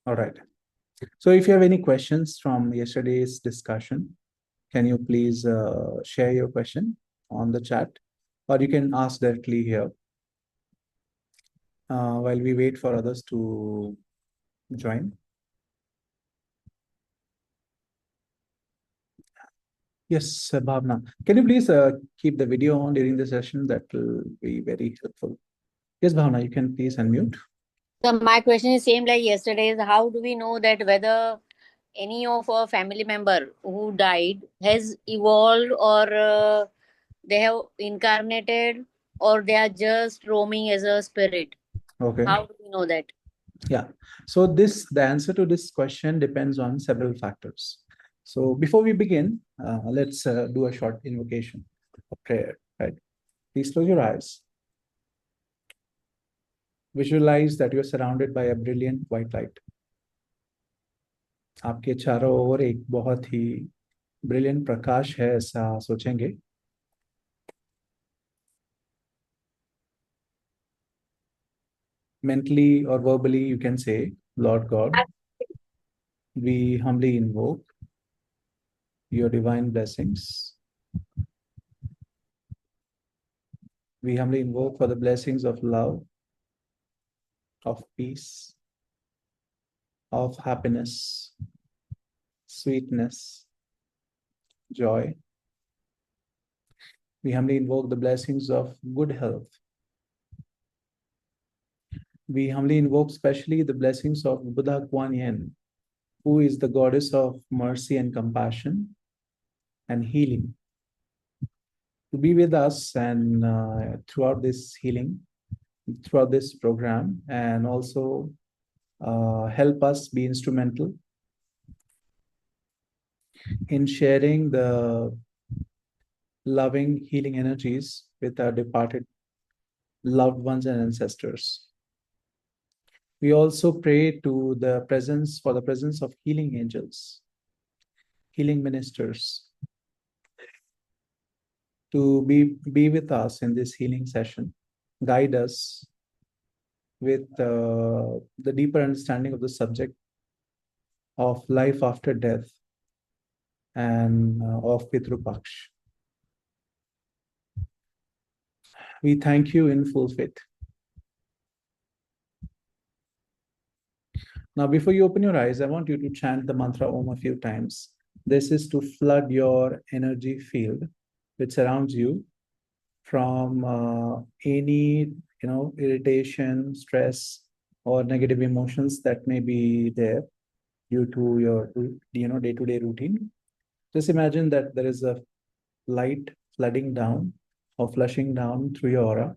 All right. So if you have any questions from yesterday's discussion, can you please share your question on the chat, or you can ask directly here while we wait for others to join. Yes, Bhavna. Can you please keep the video on during the session? That will be very helpful. Yes, Bhavna, you can please unmute. So my question is same like yesterday's. How do we know that whether any of our family member who died has evolved or they have incarnated or they are just roaming as a spirit? Okay. How do we know that? Yeah. So the answer to this question depends on several factors. So before we begin, let's do a short invocation of prayer. Right. Please close your eyes. Visualize that you are surrounded by a brilliant white light. आपके चारों ओर एक बहुत ही brilliant प्रकाश है ऐसा सोचेंगे. Mentally or verbally, you can say, Lord God, we humbly invoke your divine blessings. We humbly invoke for the blessings of love, of peace, of happiness, sweetness, joy. We humbly invoke the blessings of good health. We humbly invoke specially the blessings of Buddha Kuan Yin, who is the goddess of mercy and compassion and healing, to be with us and throughout this healing, throughout this program, and also help us be instrumental in sharing the loving healing energies with our departed loved ones and ancestors. We also pray to the presence for the presence of healing angels, healing ministers, to be with us in this healing session, guide us with the deeper understanding of the subject of life after death and of Pitrupaksh. We thank you in full faith. Now, before you open your eyes, I want you to chant the mantra Om a few times. This is to flood your energy field which surrounds you from any irritation, stress, or negative emotions that may be there due to your day-to-day routine. Just imagine that there is a light flooding down or flushing down through your aura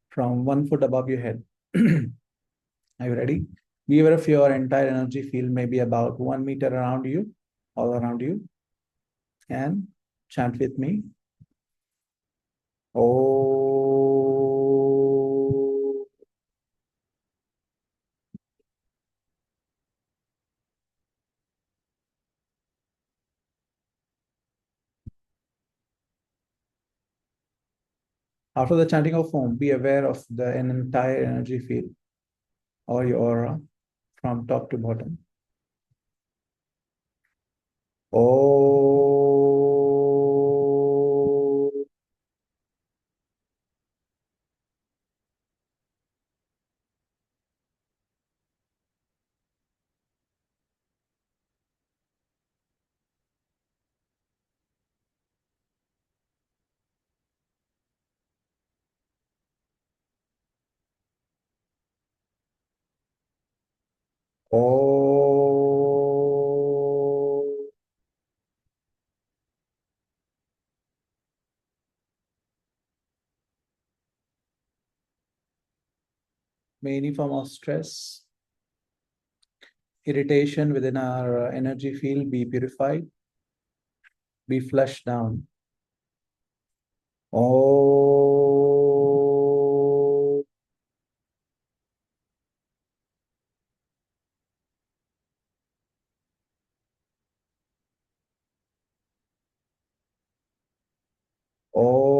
from 1 foot above your head. Are you ready? Be aware of your entire energy field, maybe about 1 meter around you, all around you, and chant with me. Oh. After the chanting of Om, be aware of the entire energy field or your aura from top to bottom. Oh. Oh. May any form of stress, irritation within our energy field be purified, be flushed down. Oh. Oh.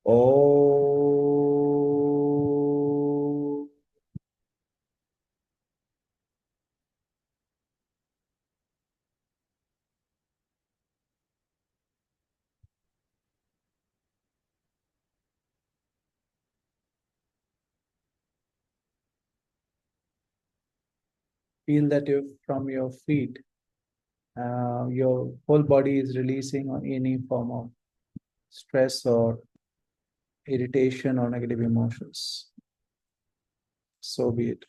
Oh. Feel that you from your feet, your whole body is releasing on any form of stress or irritation or negative emotions. So be it.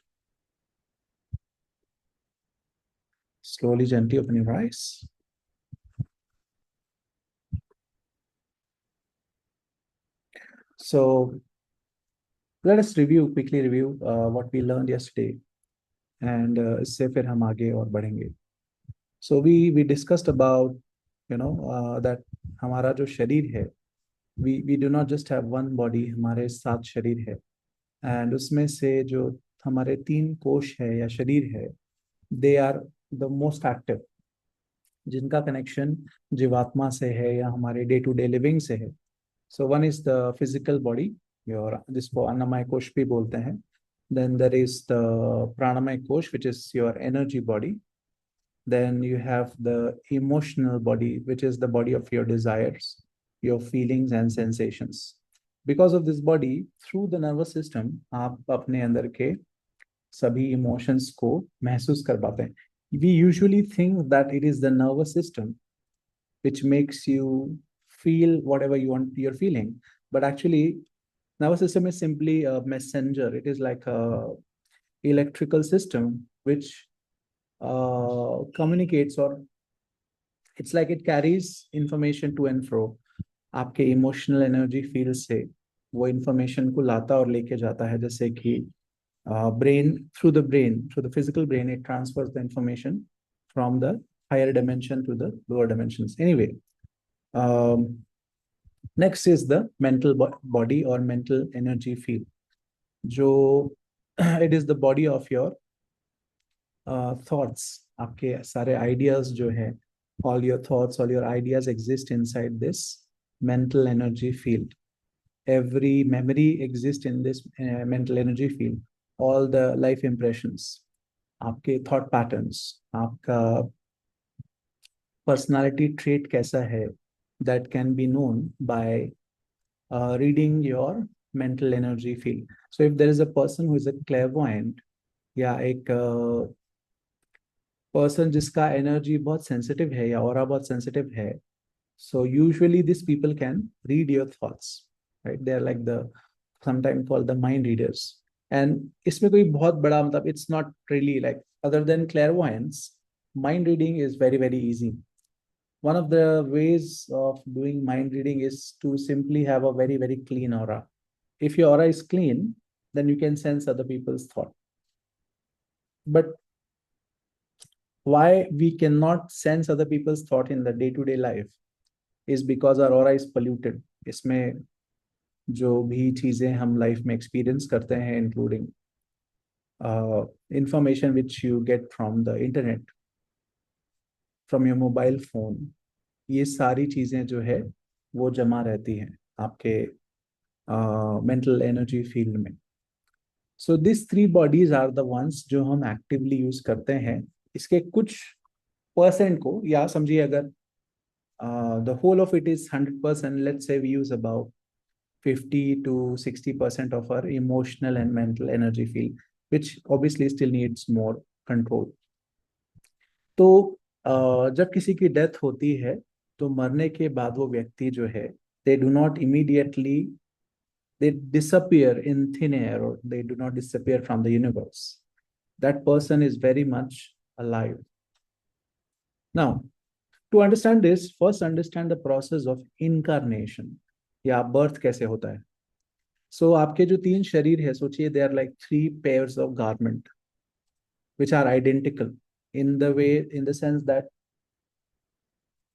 Slowly, gently open your eyes. So let us quickly review what we learned yesterday, and इससे फिर हम आगे और बढ़ेंगे. So we discussed about that हमारा जो शरीर है, we do not just have one body, हमारे 7 शरीर है, and उसमें से जो हमारे 3 कोश है या शरीर है, they are the most active, जिनका कनेक्शन जीवात्मा से है या हमारे डे टू डे लिविंग से है. So one is the physical body, your, जिसको अन्नमय कोश भी बोलते हैं. देन देर इज द प्राणमय कोश, which is your energy body. Then you have the emotional body, which is the body of your desires, your feelings and sensations. Because of this body, through the nervous system, आप अपने अंदर के सभी emotions को महसूस कर पाते हैं. We usually think that it is the nervous system which makes you feel whatever you're feeling, but actually nervous system is simply a messenger. It is like a electrical system which communicates, or it's like it carries information to and fro. आपके emotional energy field से वो information को लाता और लेके जाता है, जैसे कि through the physical brain, it transfers the information from the higher dimension to the lower dimensions. Anyway, um, next is the mental body or mental energy field. जो it is the body of your thoughts. आपके सारे ideas जो है, all your thoughts, all your ideas exist inside this mental energy field. Every memory exists in this mental energy field. All the life impressions, आपके thought patterns, आपका personality trait कैसा है, that can be known by reading your mental energy field. So if there is a person who is a clairvoyant, या एक person जिसका energy बहुत sensitive है या ऑरा बहुत सेंसिटिव है, so usually these people can read your thoughts, right? They are like the sometimes called the mind readers. And इसमें कोई बहुत बड़ा मतलब, it's not really like, other than clairvoyance, mind reading is very very easy. One of the ways of doing mind reading is to simply have a very very clean aura. If your aura is clean, then you can sense other people's thought. But why we cannot sense other people's thought in the day-to-day life is because our aura is polluted. इसमें जो भी चीजें हम life में experience करते हैं, including information which you get from the internet, from your mobile phone, ये सारी चीजें जो है वो जमा रहती हैं आपके मेंटल एनर्जी फील्ड में. So this 3 bodies are the ones जो हम एक्टिवली यूज करते हैं. इसके कुछ परसेंट को, या समझिए अगर the whole of it is 100%, let's say we use about 50 to 60% of our emotional and mental energy field, which obviously still needs more control. तो जब किसी की डेथ होती है, तो मरने के बाद वो व्यक्ति जो है, they do not immediately, they disappear in thin air, or they do not disappear from the universe. That person is very much alive. Now, to understand this, first understand the process of incarnation, या birth कैसे होता है. सो आपके जो 3 शरीर है, सोचिए they are like 3 pairs of garment which are identical in the way, in the sense that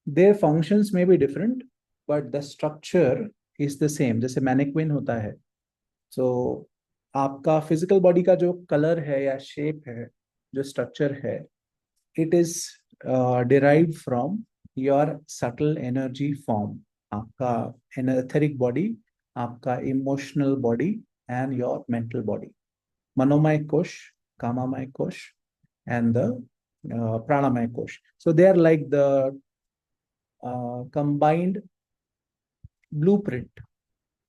their functions may be different, but the structure is the same. जैसे मैनिक्विन होता है, so आपका फिजिकल बॉडी का जो colour है या shape है, जो स्ट्रक्चर है, it is derived from your subtle energy form. आपका etheric body आपका emotional body and your mental body. मनोमय कोश, काममय कोश, and the pranamaya kosh. So they are like the combined blueprint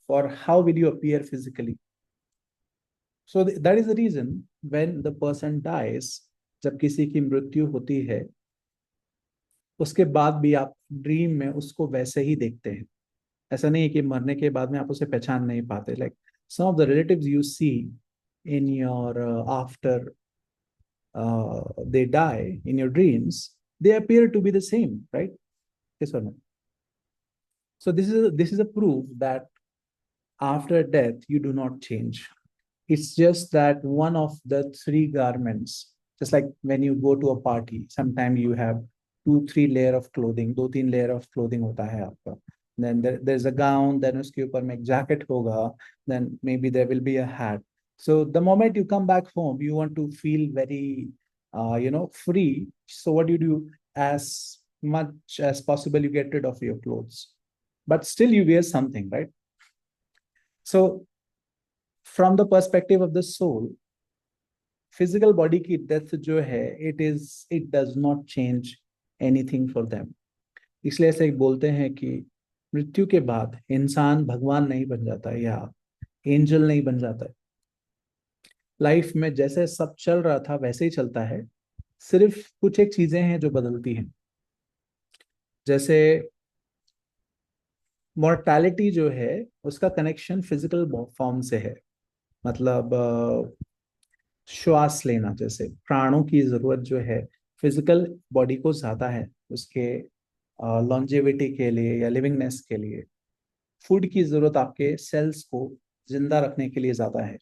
for how will you appear physically. So that is the reason when the person dies, जब किसी की मृत्यु होती है, उसके बाद भी आप ड्रीम में उसको वैसे ही देखते हैं. ऐसा नहीं है कि मरने के बाद में आप उसे पहचान नहीं पाते. Like some of the relatives you see in your after they die in your dreams, they appear to be the same, right? Yes or no? So this is a proof that after death you do not change. It's just that one of the three garments, just like when you go to a party, sometimes you have 2-3 layer of clothing, 2-3 layer of clothing होता है आपका. Then there's a gown, then उसके ऊपर में एक jacket होगा, then maybe there will be a hat. So the moment you come back home, you want to feel very, free. So what do? As much as possible, you get rid of your clothes, but still you wear something, right? So from the perspective of the soul, physical body की death जो है, it does not change anything for them. इसलिए ऐसे बोलते हैं कि मृत्यु के बाद इंसान भगवान नहीं बन जाता या एंजल नहीं बन जाता है. लाइफ में जैसे सब चल रहा था वैसे ही चलता है, सिर्फ कुछ एक चीजें हैं जो बदलती हैं. जैसे मॉर्टैलिटी जो है उसका कनेक्शन फिजिकल फॉर्म से है. मतलब श्वास लेना, जैसे प्राणों की जरूरत जो है फिजिकल बॉडी को ज्यादा है उसके लॉन्जेविटी के लिए या लिविंगनेस के लिए. फूड की जरूरत आपके सेल्स को जिंदा रखने के लिए ज्यादा है,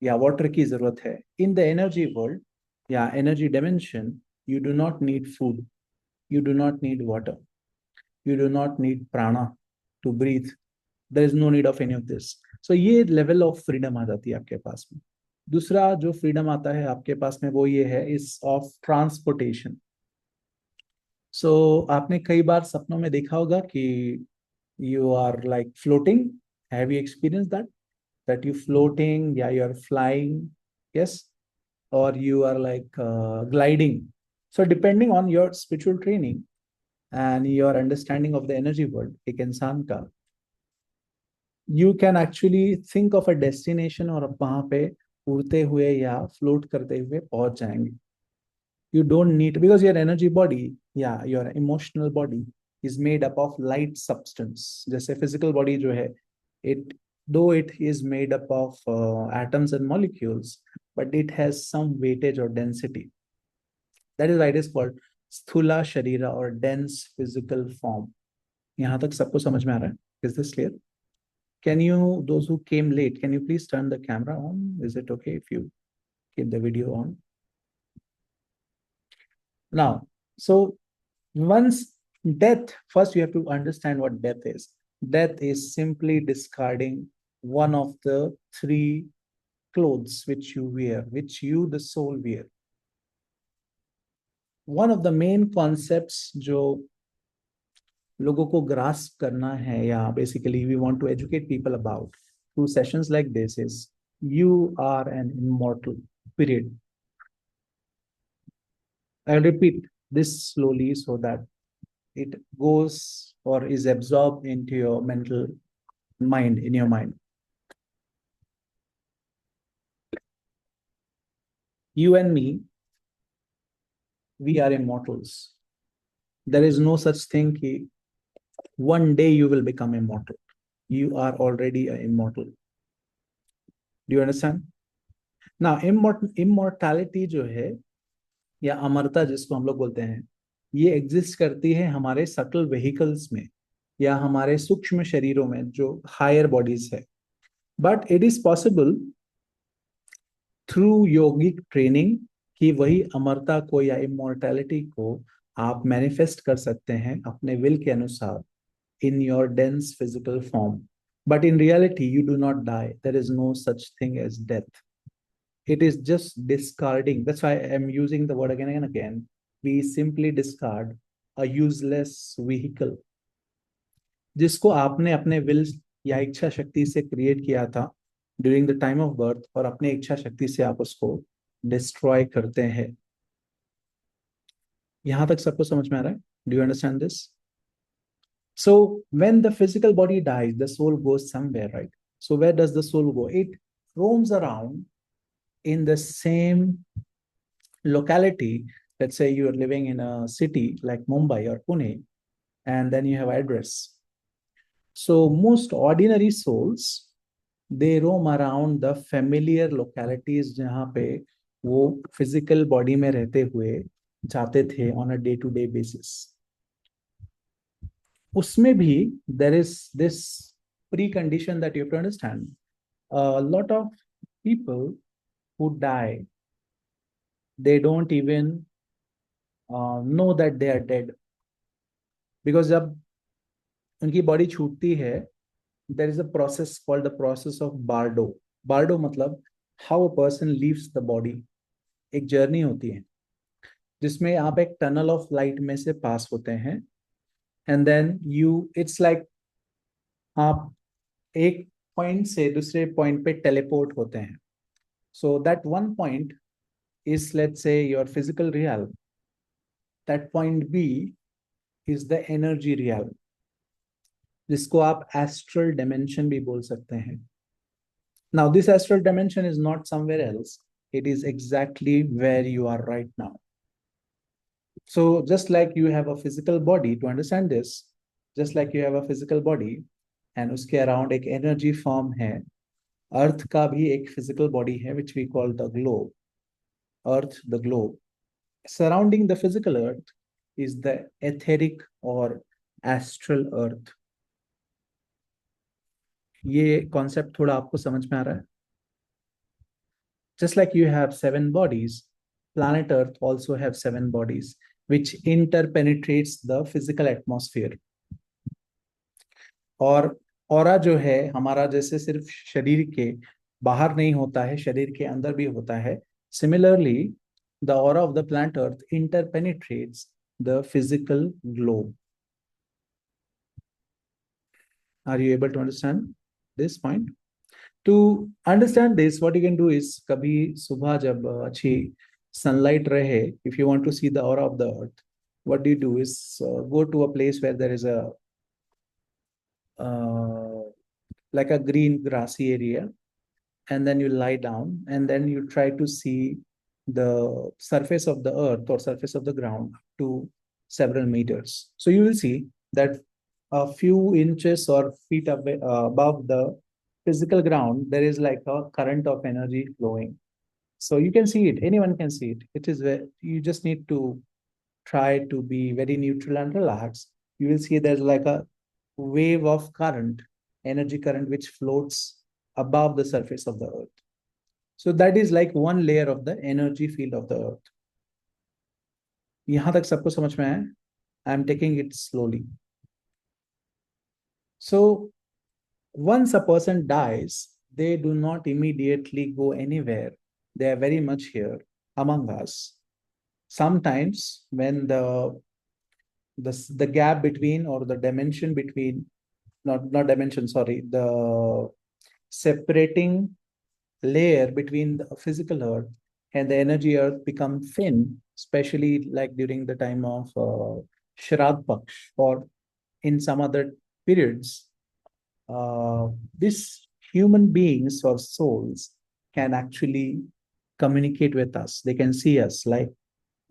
या वाटर की जरूरत है. इन द एनर्जी वर्ल्ड या energy dimension, you do not need food, you do not need water, you do not need prana to breathe. There is no need of any of this. So ये level of freedom आ जाती है आपके पास में. दूसरा जो freedom आता है आपके पास में वो ये है, इस ऑफ ट्रांसपोर्टेशन. सो आपने कई बार सपनों में देखा होगा कि you are like floating. Have you experience that you floating या you are flying? Yes. or you are like gliding. So depending on your spiritual training and your understanding of the energy world, एक इंसान का, you can actually think of a destination और आप वहां पे उड़ते हुए या फ्लोट करते हुए पहुंच जाएंगे. You don't need, because your energy body, yeah, your emotional body is made up of light substance. जैसे physical body जो है, it though it is made up of atoms and molecules, but it has some weightage or density. That is why it is called sthula sharira or dense physical form. यहाँ तक सबको समझ में आ रहा है? Is this clear? Can you, those who came late, can you please turn the camera on? Is it okay if you keep the video on? Now, so once death, first you have to understand what death is. Death is simply discarding one of the three clothes which you wear, which you, the soul, wear. One of the main concepts जो लोगों को grasp करना है, या basically we want to educate people about through sessions like this, is you are an immortal, period. I'll repeat this slowly so that it goes or is absorbed into your mental mind, in your mind. You and me, we are immortals. There is no such thing कि one day you will become immortal. You are already an immortal. Do you understand? Now, immortality जो है या अमरता जिसको हम लोग बोलते हैं, ये एग्जिस्ट करती है हमारे सटल व्हीकल्स में या हमारे सूक्ष्म शरीरों में जो हायर बॉडीज है. But it is possible through yogic training कि वही अमरता को या इमोर्टैलिटी को आप मैनिफेस्ट कर सकते हैं अपने विल के अनुसार in your dense physical form. But in reality, you do not die. There is no such thing as death. It is just discarding. That's why I'm using the word again and again. We simply discard a useless vehicle जिसको आपने अपने will या इच्छा शक्ति से create किया था during the time of birth, और अपने इच्छा शक्ति से आप उसको डिस्ट्रॉय करते हैं। यहां तक सबको समझ में आ रहा है? Do you understand this? So when the physical body dies, the soul goes somewhere, right? So where does the soul go? It roams around in the same locality. Let's say you are living in a city like Mumbai or Pune, and then you have address. So most ordinary souls, they roam around the familiar localities जहाँ पे वो physical body में रहते हुए जाते थे on a day-to-day basis. उसमें भी there is this precondition that you have to understand. A lot of people who die, they don't even know that they are dead, because जब उनकी बॉडी छूटती है, there is a process called the process of bardo. Bardo मतलब how a person leaves the body. एक journey होती है जिसमें आप एक टनल ऑफ लाइट में से पास होते हैं, and then you it's like आप एक पॉइंट से दूसरे पॉइंट पे टेलीपोर्ट होते हैं. So that one point is, let's say, your physical realm. That point B is the energy realm, जिसको आप astral dimension भी बोल सकते हैं. Now this astral dimension is not somewhere else, it is exactly where you are right now. So just like you have a physical body, to understand this, just like you have a physical body and उसके around एक energy form है, अर्थ का भी एक physical body है which we call the globe. Earth, the globe. Surrounding the physical earth is the etheric or astral earth. ये concept थोड़ा आपको समझ में आ रहा है? Just like you have 7 bodies, planet Earth also have 7 bodies, which interpenetrates the physical atmosphere. और aura जो है हमारा, जैसे सिर्फ शरीर के बाहर नहीं होता है, शरीर के अंदर भी होता है. Similarly, the aura of the planet Earth interpenetrates the physical globe. Are you able to understand this point? To understand this, what you can do is, कभी सुबह जब अच्छी sunlight रहे, if you want to see the aura of the earth, what do you do is go to a place where there is a like a green grassy area, and then you lie down, and then you try to see the surface of the earth or surface of the ground to several meters. So you will see that a few inches or feet above the physical ground, there is like a current of energy flowing. So you can see it, anyone can see it. It is where you just need to try to be very neutral and relaxed. You will see there's like a wave of current, energy current, which floats above the surface of the earth. So that is like one layer of the energy field of the earth. यहाँ तक सबको समझ में आया? I am taking it slowly. So once a person dies, they do not immediately go anywhere. They are very much here among us. Sometimes when the gap between, or the dimension between, not dimension, sorry, the separating layer between the physical earth and the energy earth become thin, especially like during the time of Shraddh Paksh or in some other periods, these human beings or souls can actually communicate with us. They can see us, like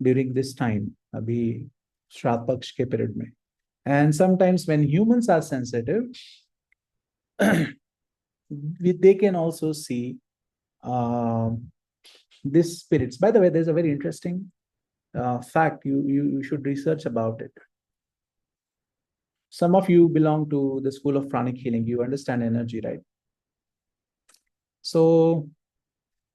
during this time, abhi Shraddh Paksh ke period mein. And sometimes when humans are sensitive, they can also see these spirits. By the way, there's a very interesting fact. You should research about it. Some of you belong to the school of Pranic healing. You understand energy, right? So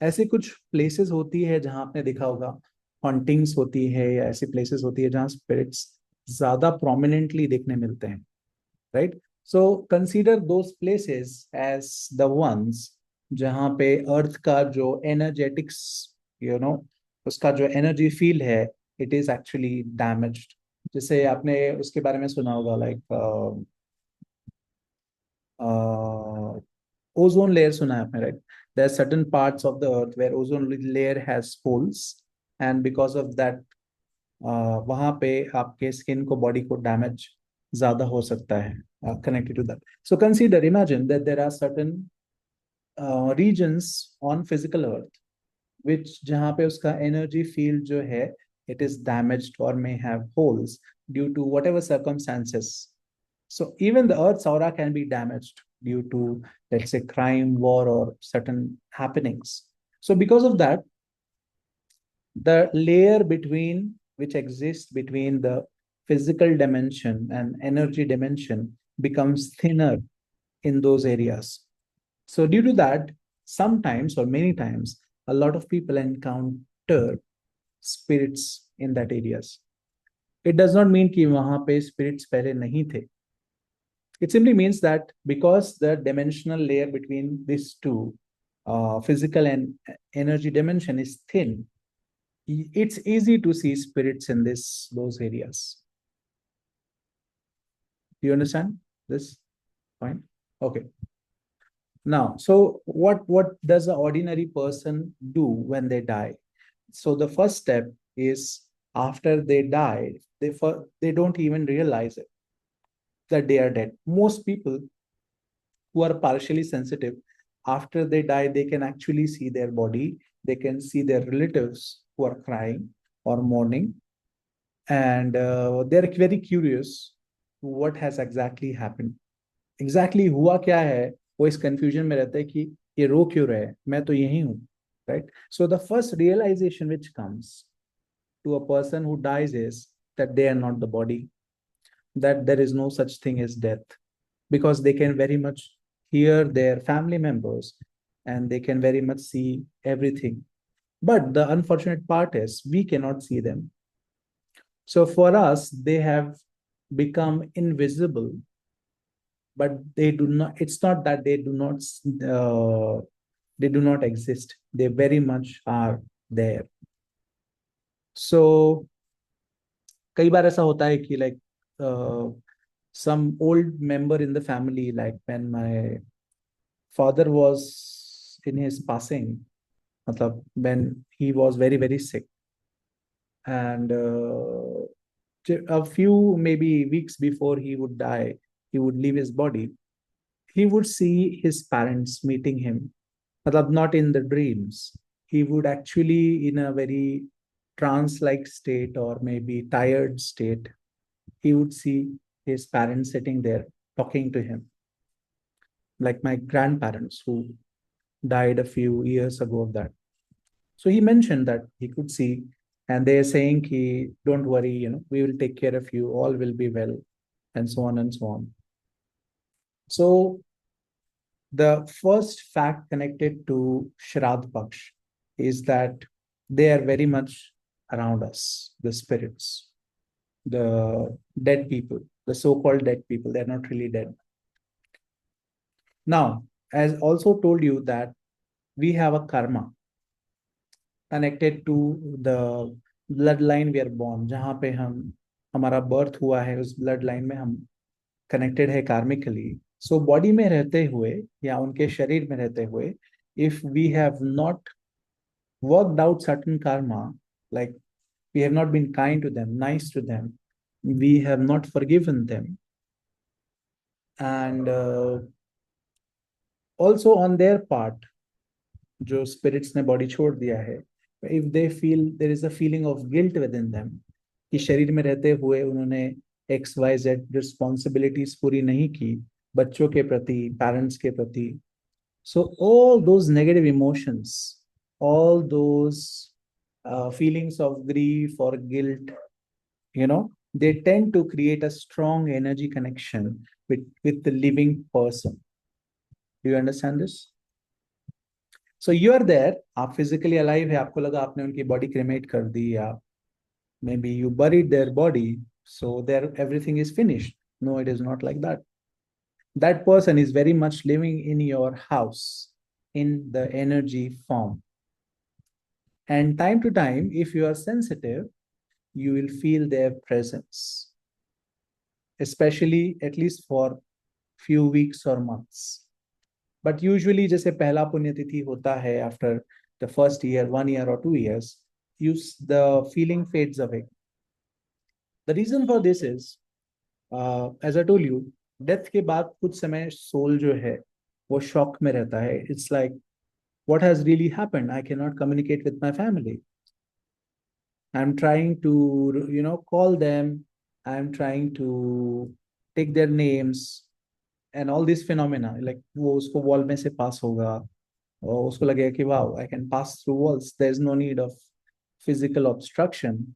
ऐसे कुछ places होती है जहां आपने देखा होगा, hauntings होती है, या ऐसी places होती है जहां spirits ज्यादा prominently देखने मिलते हैं, right? So consider those places as the ones जहां पे अर्थ का जो energetics, उसका जो एनर्जी फील्ड है, इट इज एक्चुअली डैमेज्ड. जैसे आपने उसके बारे में सुना होगा, लाइक ozone layer सुना है आपने, right? There are certain parts of the earth where ozone layer has holes, and because of that वहां पे आपके स्किन को, बॉडी को डैमेज ज्यादा हो सकता है connected to that. So consider, imagine that there are certain regions on physical earth which जहाँ पे उसका energy field जो है it is damaged or may have holes due to whatever circumstances. So even the earth's aura can be damaged due to, let's say, crime, war, or certain happenings. So because of that, the layer between which exists between the physical dimension and energy dimension becomes thinner in those areas. So due to that, sometimes or many times, a lot of people encounter spirits in that areas. It does not mean कि वहां पे spirits पहले नहीं थे. It simply means that because the dimensional layer between these two, physical and energy dimension, is thin, it's easy to see spirits in those areas. Do you understand this point? Okay. Now, so what does an ordinary person do when they die? So the first step is, after they die, they don't even realize it, that they are dead. Most people who are partially sensitive, after they die, they can actually see their body. They can see their relatives who are crying or mourning, and they're very curious what has exactly happened. Exactly हुआ क्या है, वो इस confusion में रहता है कि ये रो क्यों रहे हैं, मैं तो यही हूँ, right? So the first realization which comes to a person who dies is that they are not the body, that there is no such thing as death, because they can very much hear their family members and they can very much see everything. But the unfortunate part is we cannot see them. So for us, they have become invisible, but they do not, it's not that they do not exist. They very much are there. So कई बार ऐसा होता है कि like some old member in the family, like when my father was in his passing, matlab when he was very very sick, and a few maybe weeks before he would die, he would leave his body, he would see his parents meeting him. Matlab not in the dreams. He would actually, in a very trance-like state or maybe tired state, he would see his parents sitting there talking to him. Like my grandparents who died a few years ago of that. So he mentioned that he could see, and they're saying, don't worry, we will take care of you, all will be well, and so on and so on. So the first fact connected to Shrad Paksh is that they are very much around us, the spirits, the dead people, the so-called dead people. They're not really dead. Now, as also told you that we have a karma connected to the bloodline we are born, जहाँ पे हमारा birth हुआ है, उस bloodline में हम connected है karmically. So body में रहते हुए या उनके शरीर में रहते हुए, if we have not worked out certain karma, like we have not been kind to them, nice to them, we have not forgiven them, and also on their part, जो spirits ने body छोड़ दिया है, if they feel there is a feeling of guilt within them, कि शरीर में रहते हुए उन्होंने XYZ responsibilities पूरी नहीं की बच्चों के प्रति, parents के प्रति. So all those negative emotions, all those feelings of grief or guilt, they tend to create a strong energy connection with the living person. Do you understand this? So you are there, आप physically alive है, आपको लगा आपने उनकी body cremate कर दी, या maybe you buried their body, so there everything is finished. No, it is not like that. That person is very much living in your house in the energy form. And time to time, if you are sensitive, you will feel their presence. Especially, at least for few weeks or months. But usually जैसे पहला पुण्यतिथि होता है after the first year, 1 year or 2 years, the feeling fades away. The reason for this is, as I told you, death के बाद कुछ समय soul जो है वो शॉक में रहता है. It's like what has really happened? I cannot communicate with my family. I'm trying to, call them. I'm trying to take their names and all these phenomena. Like वो उसको wall में से pass होगा और उसको लगेगा कि wow, I can pass through walls. There's no need of physical obstruction.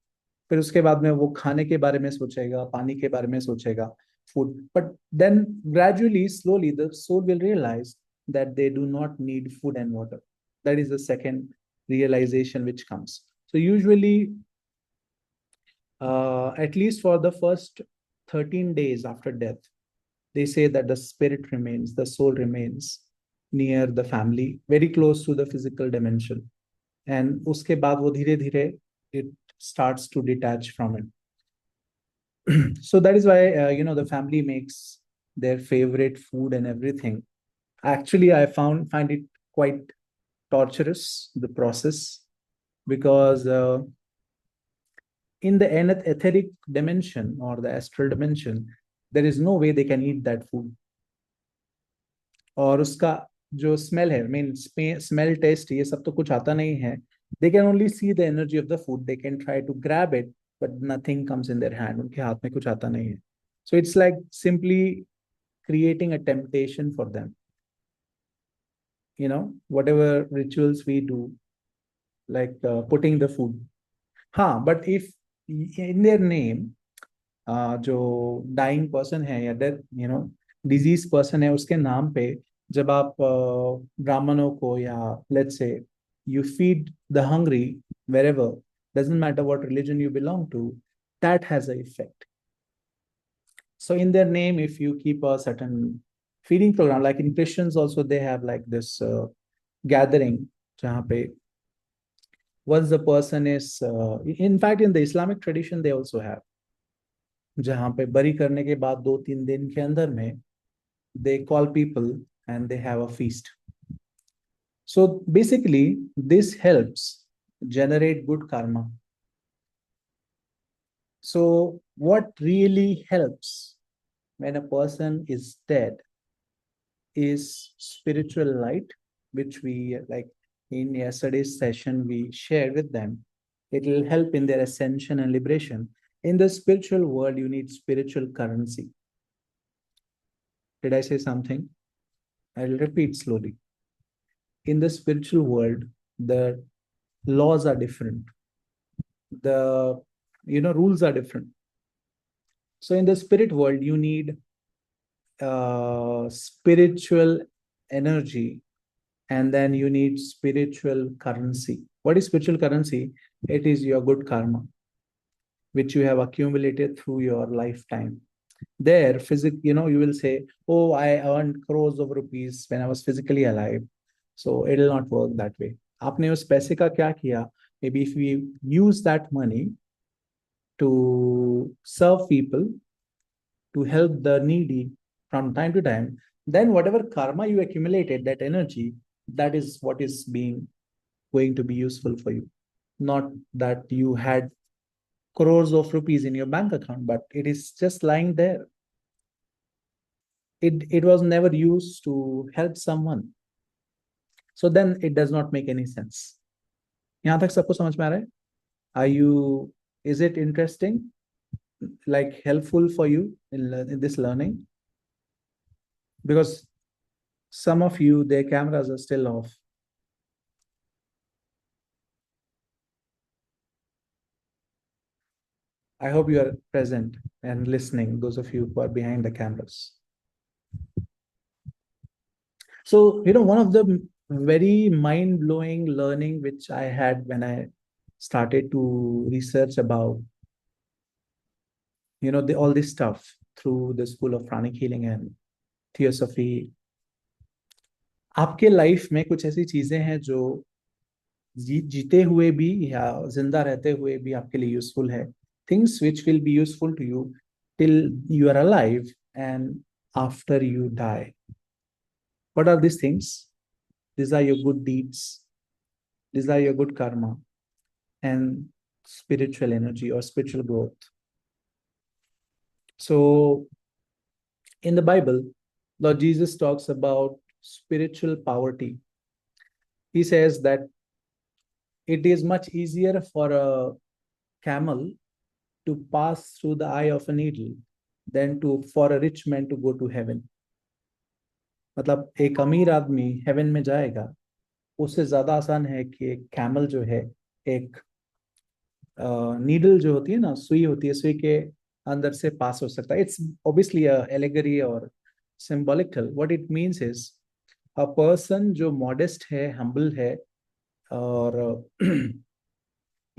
फिर उसके बाद में वो खाने के बारे में सोचेगा, पानी के बारे में सोचेगा, food. But then gradually, slowly, the soul will realize that they do not need food and water. That is the second realization which comes. So usually, at least for the first 13 days after death, they say that the spirit remains, the soul remains near the family, very close to the physical dimension. And uske baad wo dhire dhire it starts to detach from it. So that is why the family makes their favorite food and everything. Actually, I find it quite torturous, the process, because in the etheric dimension or the astral dimension, there is no way they can eat that food. और उसका जो smell है, mean smell taste ये सब तो कुछ आता नहीं है. They can only see the energy of the food. They can try to grab it, but nothing comes in their hand. उनके हाथ में कुछ आता नहीं है. So it's like simply creating a temptation for them. Whatever rituals we do, like putting the food. हाँ, but if in their name, जो dying person है या death, disease person है, उसके नाम पे जब आप ब्राह्मणों को या let's say you feed the hungry wherever, doesn't matter what religion you belong to, that has an effect. So in their name, if you keep a certain feeding program, like in Christians also, they have like this gathering, जहाँ पे once the person is, in fact, in the Islamic tradition, they also have, जहाँ पे बरी करने के बाद 2-3 दिन के अंदर में, they call people and they have a feast. So basically, this helps generate good karma. So what really helps when a person is dead is spiritual light, which we, like in yesterday's session, we shared with them. It will help in their ascension and liberation. In the spiritual world, you need spiritual currency. Did I say something? I'll repeat slowly. In the spiritual world, the laws are different. The rules are different. So in the spirit world, you need spiritual energy, and then you need spiritual currency. What is spiritual currency? It is your good karma, which you have accumulated through your lifetime. There, you will say, oh, I earned crores of rupees when I was physically alive. So it will not work that way. आपने उस पैसे का क्या किया? Maybe if we use that money to serve people, to help the needy from time to time, then whatever karma you accumulated, that energy, that is what is going to be useful for you. Not that you had crores of rupees in your bank account, but it is just lying there. It was never used to help someone. So then it does not make any sense. यहाँ तक सबको समझ में आ रहा है? Is it interesting? Like helpful for you in this learning? Because some of you, their cameras are still off. I hope you are present and listening, those of you who are behind the cameras. So, one of the very mind-blowing learning which I had when I started to research about, all this stuff through the School of Pranic Healing and Theosophy. आपके life में कुछ ऐसी चीजें हैं जो जीते हुए भी या जिंदा रहते हुए भी आपके लिए यूजफुल है. Things which will be useful to you till you are alive, and after you die. What are these things? These are your good deeds. These are your good karma and spiritual energy or spiritual growth. So in the Bible, Lord Jesus talks about spiritual poverty. He says that it is much easier for a camel to pass through the eye of a needle than to for a rich man to go to heaven. मतलब एक अमीर आदमी haven में जाएगा उससे ज्यादा आसान है कि एक कैमल जो है एक नीडल जो होती है ना सुई होती है सुई के अंदर से पास हो सकता है इट्स ऑब्वियसली एलेगरी और symbolical what it means is a person जो मॉडेस्ट है हम्बल है और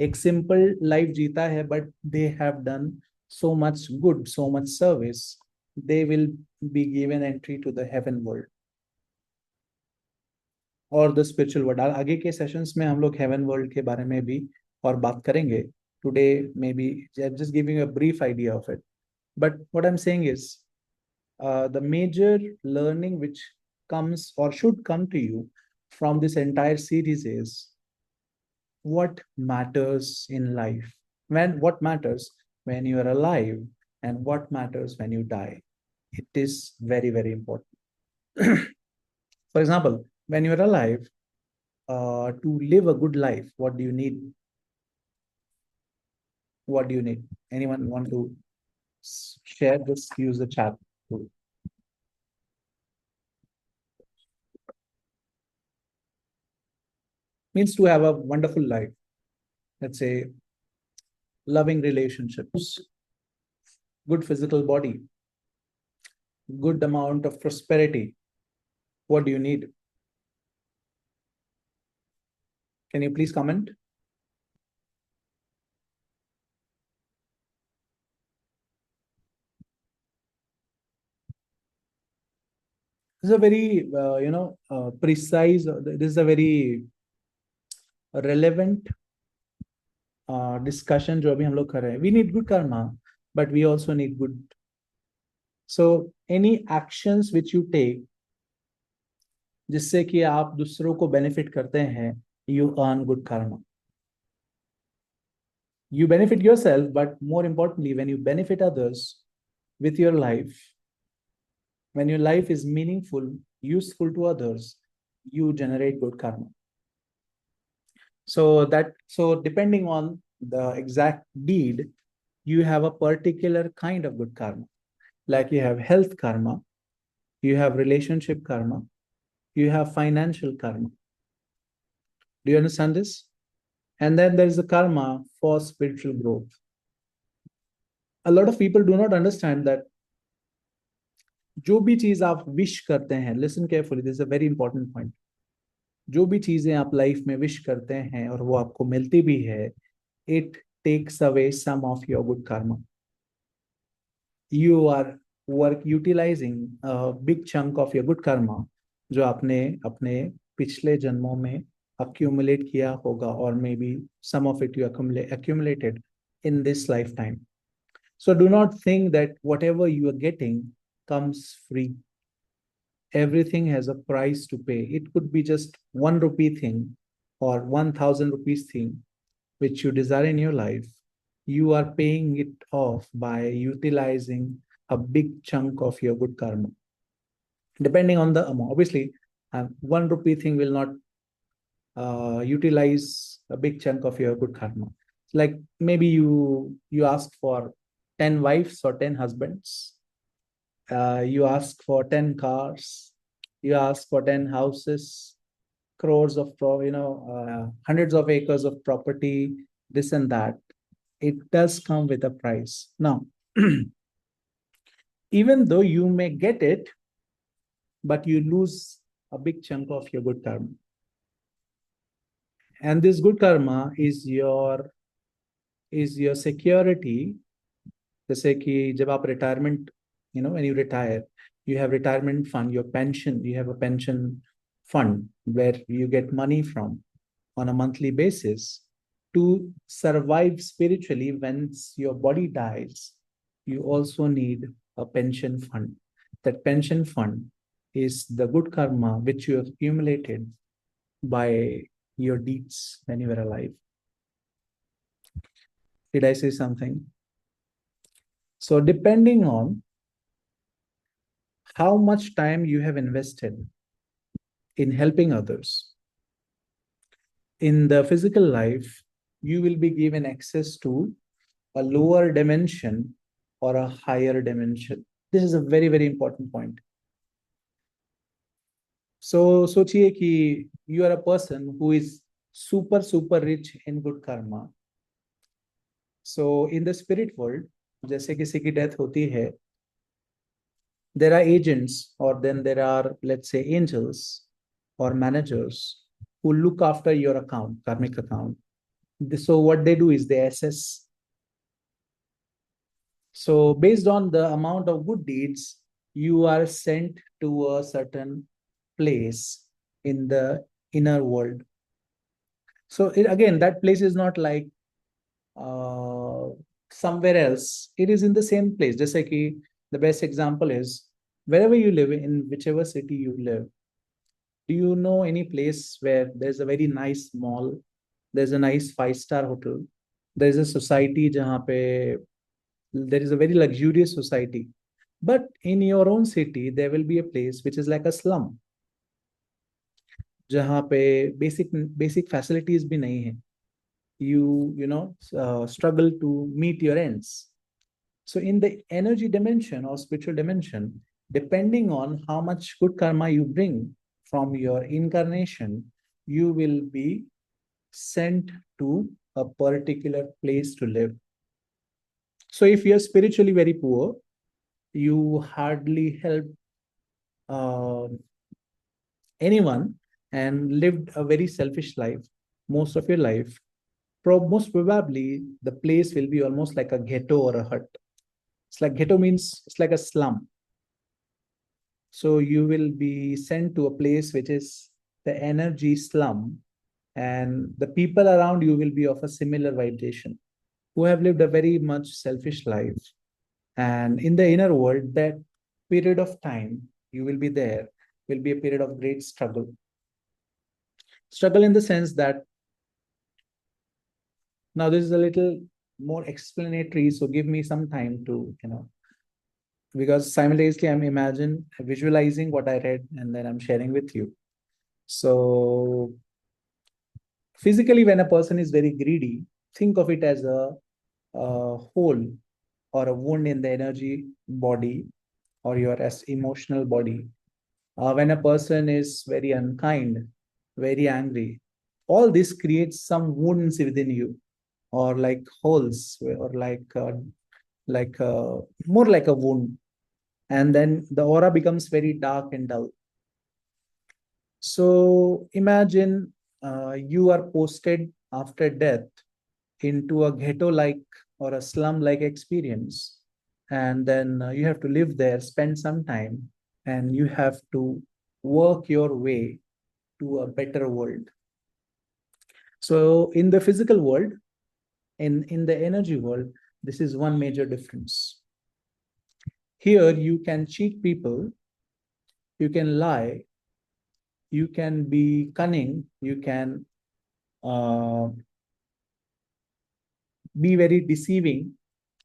एक सिंपल लाइफ जीता है but they have done so much good so much service they will be given entry to the heaven world और the spiritual world आगे के सेशंस में हम लोग हेवन वर्ल्ड के बारे में भी और बात करेंगे today may be just giving a brief idea of it but what I am saying is the major learning which comes or should come to you from this entire series is what matters in life what matters when you are alive and what matters when you die it is very very important for example when you are alive to live a good life, what do you need? What do you need? Anyone want to share this? Use the chat. Means to have a wonderful life. Let's say loving relationships, good physical body, good amount of prosperity. What do you need? Can you please comment? This is a very, precise, this is a very relevant discussion जो अभी हम लोग कर रहे हैं. We need good karma, but we also need good. So any actions which you take जिससे कि आप दूसरों को बेनिफिट करते हैं, you earn good karma. You benefit yourself, but more importantly, when you benefit others with your life, when your life is meaningful, useful to others, you generate good karma. So depending on the exact deed, you have a particular kind of good karma. Like you have health karma, you have relationship karma, you have financial karma. Do you understand this? And then there is the karma for spiritual growth. A lot of people do not understand that जो भी चीज आप wish करते हैं, listen carefully, this is a very important point. जो भी चीजें आप लाइफ में विश करते हैं और वो आपको मिलती भी है, it takes away some of your good karma. You are work utilising big chunk of your good karma जो आपने अपने पिछले जन्मों में accumulate किया होगा और may be some of it you accumulated in this lifetime. So do not think that whatever you are getting comes free. Everything has a price to pay. It could be just 1 rupee thing or 1,000 rupees thing which you desire in your life. You are paying it off by utilizing a big chunk of your good karma. Depending on the amount, obviously, 1 rupee thing will not utilize a big chunk of your good karma. Like maybe you ask for 10 wives or 10 husbands. You ask for 10 cars. You ask for 10 houses, crores of hundreds of acres of property, this and that. It does come with a price. Now, even though you may get it, but you lose a big chunk of your good karma. And this good karma is your security. जैसे कि जब आप retirement, when you retire, you have retirement fund, your pension, you have a pension fund where you get money from on a monthly basis to survive spiritually. Once your body dies, you also need a pension fund. That pension fund is the good karma which you have accumulated by your deeds when you were alive. Did I say something? So, depending on how much time you have invested in helping others, in the physical life, you will be given access to a lower dimension or a higher dimension. This is a very, very important point. So, सोचिए कि you are a person who is super, super rich in good karma. So, in the spirit world, जैसे किसी की death होती है, there are agents, or then there are, let's say, angels or managers who look after your account, karmic account. So, what they do is they assess. So, based on the amount of good deeds, you are sent to a certain place in the inner world. So, again, that place is not like uh, somewhere else. It is in the same place. Just like the best example is wherever you live, in whichever city you live, do you know any place where there's a very nice mall, there's a nice five-star hotel, there's a society jahan pe there is a very luxurious society, but in your own city there will be a place which is like a slum जहाँ पे basic facilities भी नहीं है. You struggle to meet your ends. So in the energy dimension or spiritual dimension, depending on how much good karma you bring from your incarnation, you will be sent to a particular place to live. So if you're spiritually very poor, you hardly help uh, anyone and lived a very selfish life most of your life, most probably the place will be almost like a ghetto or a hut. It's like ghetto means it's like a slum. So you will be sent to a place which is the energy slum, and the people around you will be of a similar vibration, who have lived a very much selfish life. And in the inner world, that period of time you will be there will be a period of great struggle. Struggle in the sense that now this is a little more explanatory, so give me some time to, because simultaneously I'm visualizing what I read and then I'm sharing with you. So physically, when a person is very greedy, think of it as a hole or a wound in the energy body or your as emotional body. When a person is very unkind, very angry, all this creates some wounds within you, or like holes, or more like a wound, and then the aura becomes very dark and dull. So imagine you are posted after death into a ghetto like or a slum like experience, and then you have to live there, spend some time, and you have to work your way to a better world. So in the physical world, in the energy world, this is one major difference. Here you can cheat people, you can lie, you can be cunning, you can uh, be very deceiving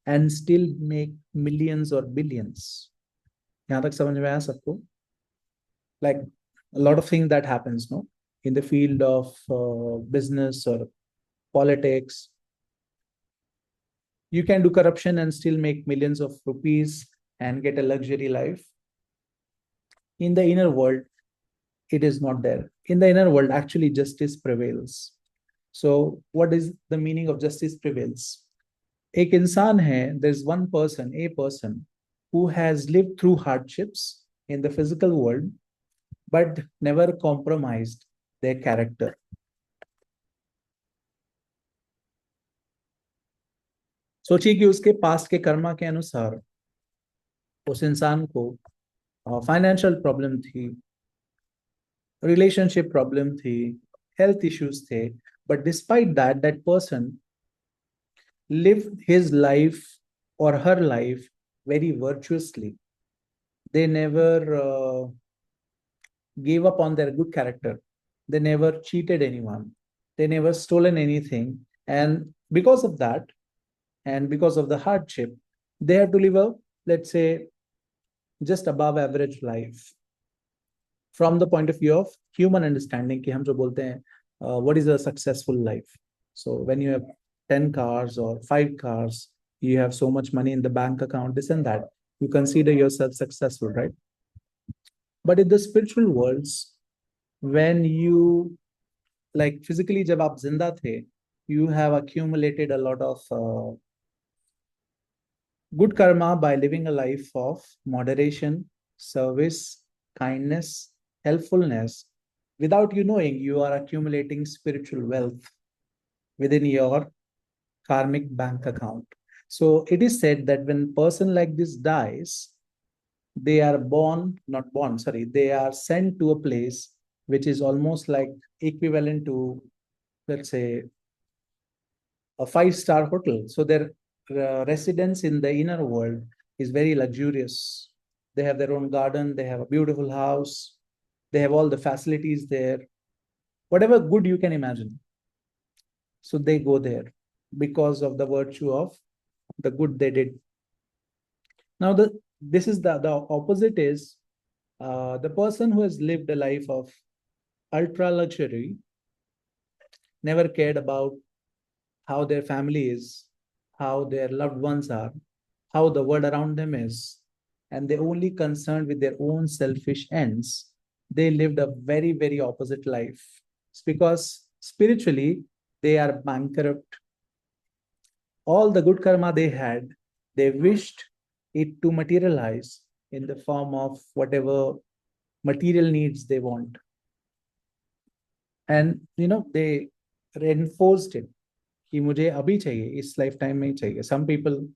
and still make millions or billions. यहाँ तक समझ में आया सबको? Like a lot of things that happens, no, in the field of business or politics. You can do corruption and still make millions of rupees and get a luxury life. In the inner world, it is not there. In the inner world, actually, justice prevails. So, what is the meaning of justice prevails? एक इंसान है, there's one person, a person, who has lived through hardships in the physical world, but never compromised their character. सोचिए कि उसके past के कर्मा के अनुसार उस इंसान को फाइनेंशियल प्रॉब्लम थी, रिलेशनशिप प्रॉब्लम थी, हेल्थ इश्यूज थे, but despite that that person lived his life or her life very virtuously. They never gave up on their good character. They never cheated anyone. They never stolen anything. And because of that, and because of the hardship, they have to live a, let's say, just above average life from the point of view of human understanding कि हम जो बोलते हैं what is a successful life. So when you have 10 cars or 5 cars, you have so much money in the bank account, this and that, you consider yourself successful, right? But in the spiritual worlds, when you, like physically जब आप जिंदा थे, you have accumulated a lot of good karma by living a life of moderation, service, kindness, helpfulness. Without you knowing, you are accumulating spiritual wealth within your karmic bank account. So it is said that when a person like this dies, they are born, not born, sorry, they are sent to a place which is almost like equivalent to, let's say, a five-star hotel. So their residence in the inner world is very luxurious. They have their own garden, they have a beautiful house, they have all the facilities there, whatever good you can imagine. So they go there because of the virtue of the good they did. Now, this is the opposite is the person who has lived a life of ultra luxury, never cared about how their family is, how their loved ones are, how the world around them is, and they're only concerned with their own selfish ends. They lived a very, very opposite life. It's because spiritually, they are bankrupt. All the good karma they had, they wished it to materialize in the form of whatever material needs they want. And they reinforced it कि मुझे अभी चाहिए, इस life time में ही चाहिए. Some people,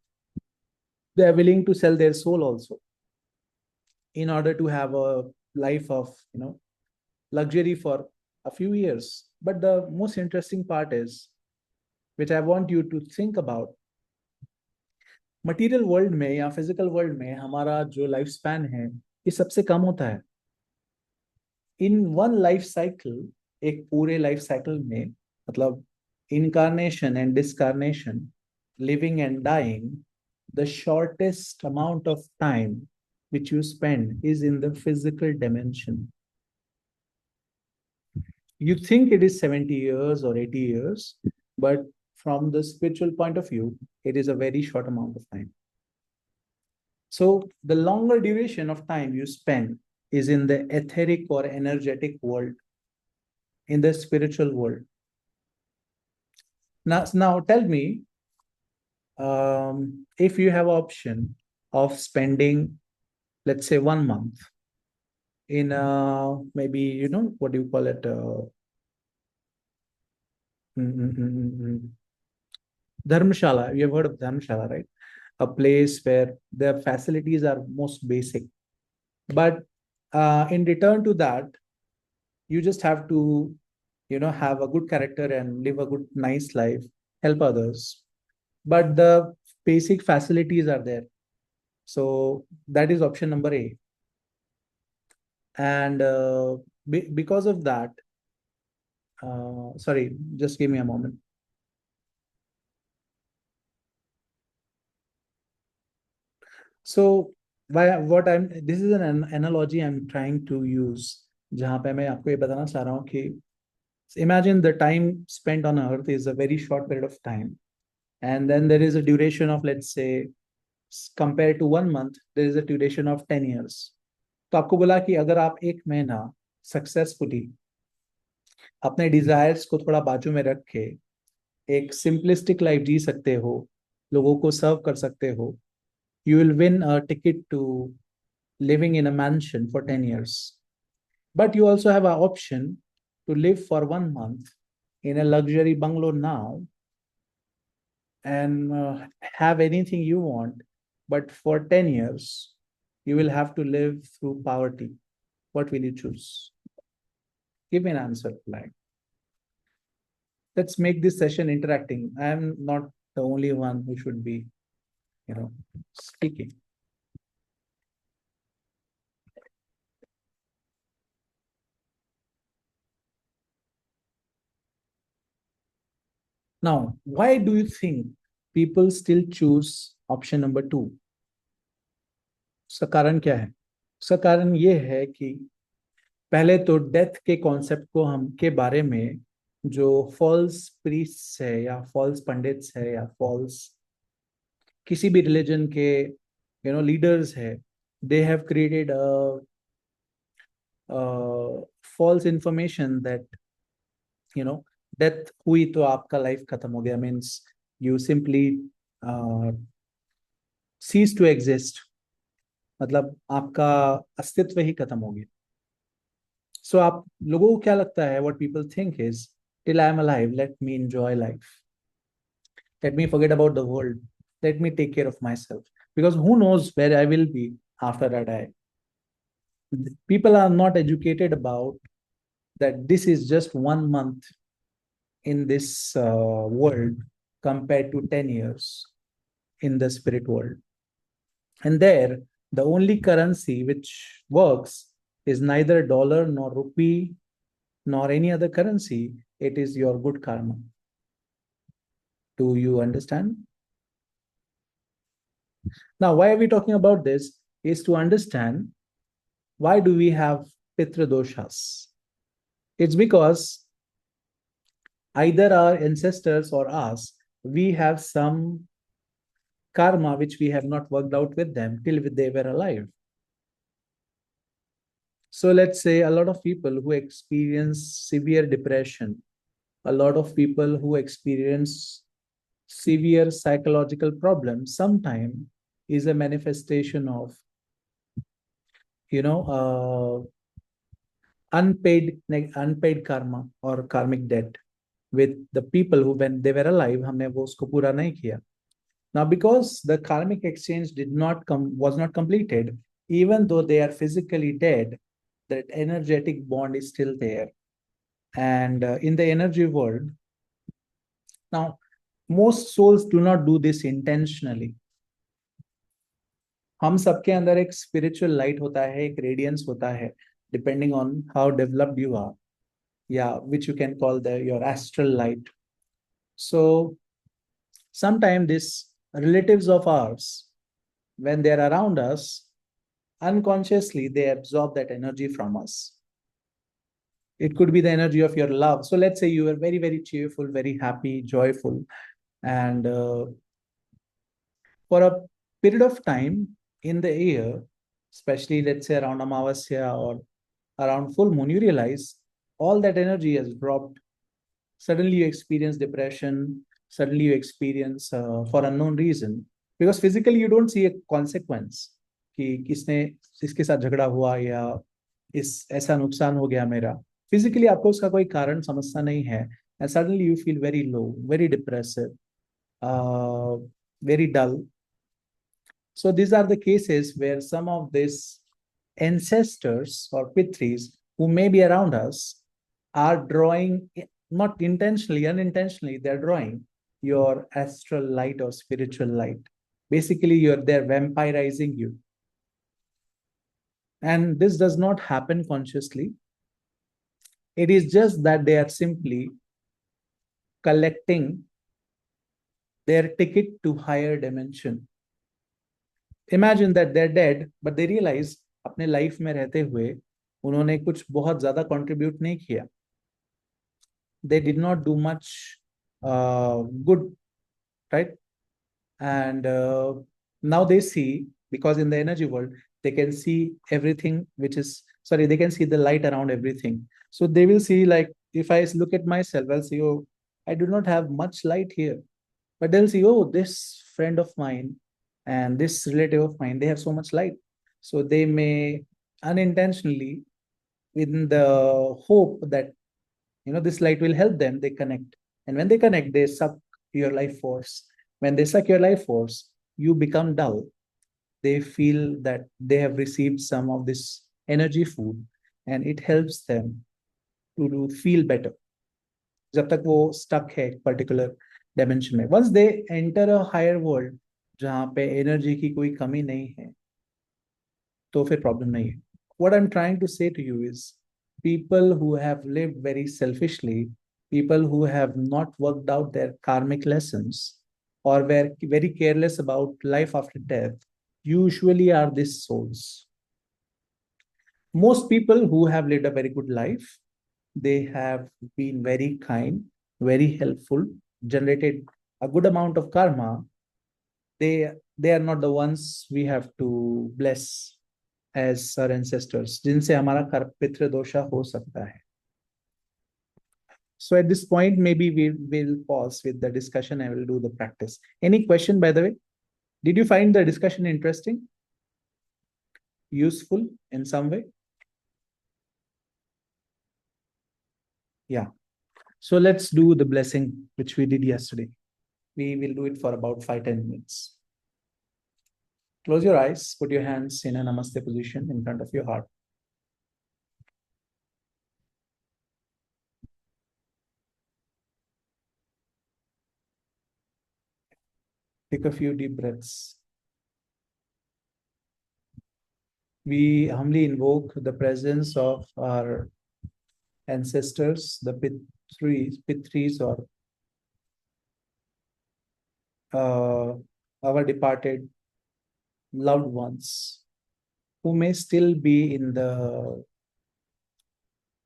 they are willing to sell their soul also in order to have a life of luxury for a few years. But the most interesting part is, which I want you to think about, material world में या physical world में हमारा जो life span है ये सबसे कम होता है. इन वन लाइफ साइकिल, एक पूरे लाइफ साइकिल में, मतलब incarnation and discarnation, living and dying, the shortest amount of time which you spend is in the physical dimension. You think it is 70 years or 80 years, but from the spiritual point of view, it is a very short amount of time. So the longer duration of time you spend is in the etheric or energetic world, in the spiritual world. Now tell me, if you have option of spending, let's say 1 month in maybe, what do you call it? Dharmshala. You have heard of Dharmshala, right? A place where the facilities are most basic. But in return to that, you just have to, have a good character and live a good, nice life, help others. But the basic facilities are there. So that is option number A. And because of that, sorry, just give me a moment. So this is an analogy I'm trying to use, जहाँ पे मैं आपको ये बताना चाह रहा हूँ कि imagine the time spent on earth is a very short period of time, and then there is a duration of, let's say, compared to 1 month, there is a duration of 10 years. तो आपको बोला कि अगर आप 1 महीना successfully अपने desires को थोड़ा बाजू में रख के एक सिंपलिस्टिक लाइफ जी सकते हो, लोगों को सर्व कर सकते हो, you will win a ticket to living in a mansion for 10 years. But you also have an option to live for 1 month in a luxury bungalow now and have anything you want. But for 10 years, you will have to live through poverty. What will you choose? Give me an answer, like. Let's make this session interacting. I am not the only one who should be, speaking. Now, why do you think people still choose option number two? उसका कारण क्या है? उसका कारण ये है कि पहले तो डेथ के कॉन्सेप्ट को हम के बारे में जो फॉल्स प्रीस्ट्स है या फॉल्स पंडित्स है या फॉल्स किसी भी रिलीजन के लीडर्स है, they have created a false information that you know death हुई तो आपका लाइफ खत्म हो गया, means you simply cease to exist, मतलब आपका अस्तित्व ही खत्म हो गया. सो आप लोगों को क्या लगता है, what people think is till I am alive let me enjoy life, let me forget about the world, let me take care of myself, because who knows where I will be after I die. People are not educated about that this is just 1 month in this world compared to 10 years in the spirit world. And there, the only currency which works is neither dollar nor rupee nor any other currency. It is your good karma. Do you understand? Now, why are we talking about this? Is to understand why do we have Pitradoshas? It's because either our ancestors or us, we have some karma which we have not worked out with them till they were alive. So let's say a lot of people who experience severe depression, a lot of people who experience severe psychological problems, sometimes is a manifestation of, you know, unpaid karma or karmic debt with the people who when they were alive हमने वो उसको पूरा नहीं किया. Now because the karmic exchange did not come was not completed, even though they are physically dead, that energetic bond is still there. And in the energy world, now most souls do not do this intentionally. हम सबके अंदर एक spiritual light होता है, एक radiance होता है, depending on how developed you are, या which you can call your astral light. So sometimes these relatives of ours, when they are around us, unconsciously they absorb that energy from us. It could be the energy of your love. So let's say you are very, very cheerful, very happy, joyful, and for a period of time in the year, especially let's say around Amavasya or around full moon, you realize all that energy has dropped. Suddenly you experience depression, suddenly you experience for unknown reason, because physically you don't see a consequence कि किसने इसके साथ झगड़ा हुआ या इस ऐसा नुकसान हो गया मेरा. फिजिकली आपको उसका कोई कारण समझता नहीं है, and suddenly you feel very low, very depressive, very dull. So these are the cases where some of these ancestors or pitris who may be around us are drawing, not intentionally, unintentionally, they're drawing your astral light or spiritual light. Basically, they're vampirizing you. And this does not happen consciously. It is just that they are simply collecting their ticket to higher dimension. Imagine that they're dead, but they realize अपने life में रहते हुए उन्होंने कुछ बहुत ज्यादा contribute नहीं किया. They did not do much good, right? And now they see, because in the energy world they can see everything which is, sorry, they can see the light around everything. So they will see, like, if I look at myself, I'll see, oh, I do not have much light here, but they'll see, oh, this friend of mine and this relative of mine, they have so much light. So they may unintentionally, in the hope that this light will help them, they connect. And when they connect, they suck your life force. When they suck your life force, you become dull. They feel that they have received some of this energy food, and it helps them to feel better. जब तक वो stuck है particular dimension में, once they enter a higher world जहाँ पे energy की कोई कमी नहीं है, तो फिर problem नहीं है. What I'm trying to say to you is, people who have lived very selfishly, people who have not worked out their karmic lessons or were very careless about life after death, usually are these souls. Most people who have lived a very good life, they have been very kind, very helpful, generated a good amount of karma. They are not the ones we have to bless as our ancestors, जिनसे हमारा पितृ दोषा हो सकता है. So at this point, maybe we will pause with the discussion. I will do the practice. Any question, by the way? Did you find the discussion interesting? Useful in some way? Yeah. So let's do the blessing, which we did yesterday. We will do it for about 5-10 minutes. Close your eyes, put your hands in a namaste position in front of your heart. Take a few deep breaths. We humbly invoke the presence of our ancestors, the Pitris or our departed loved ones who may still be in the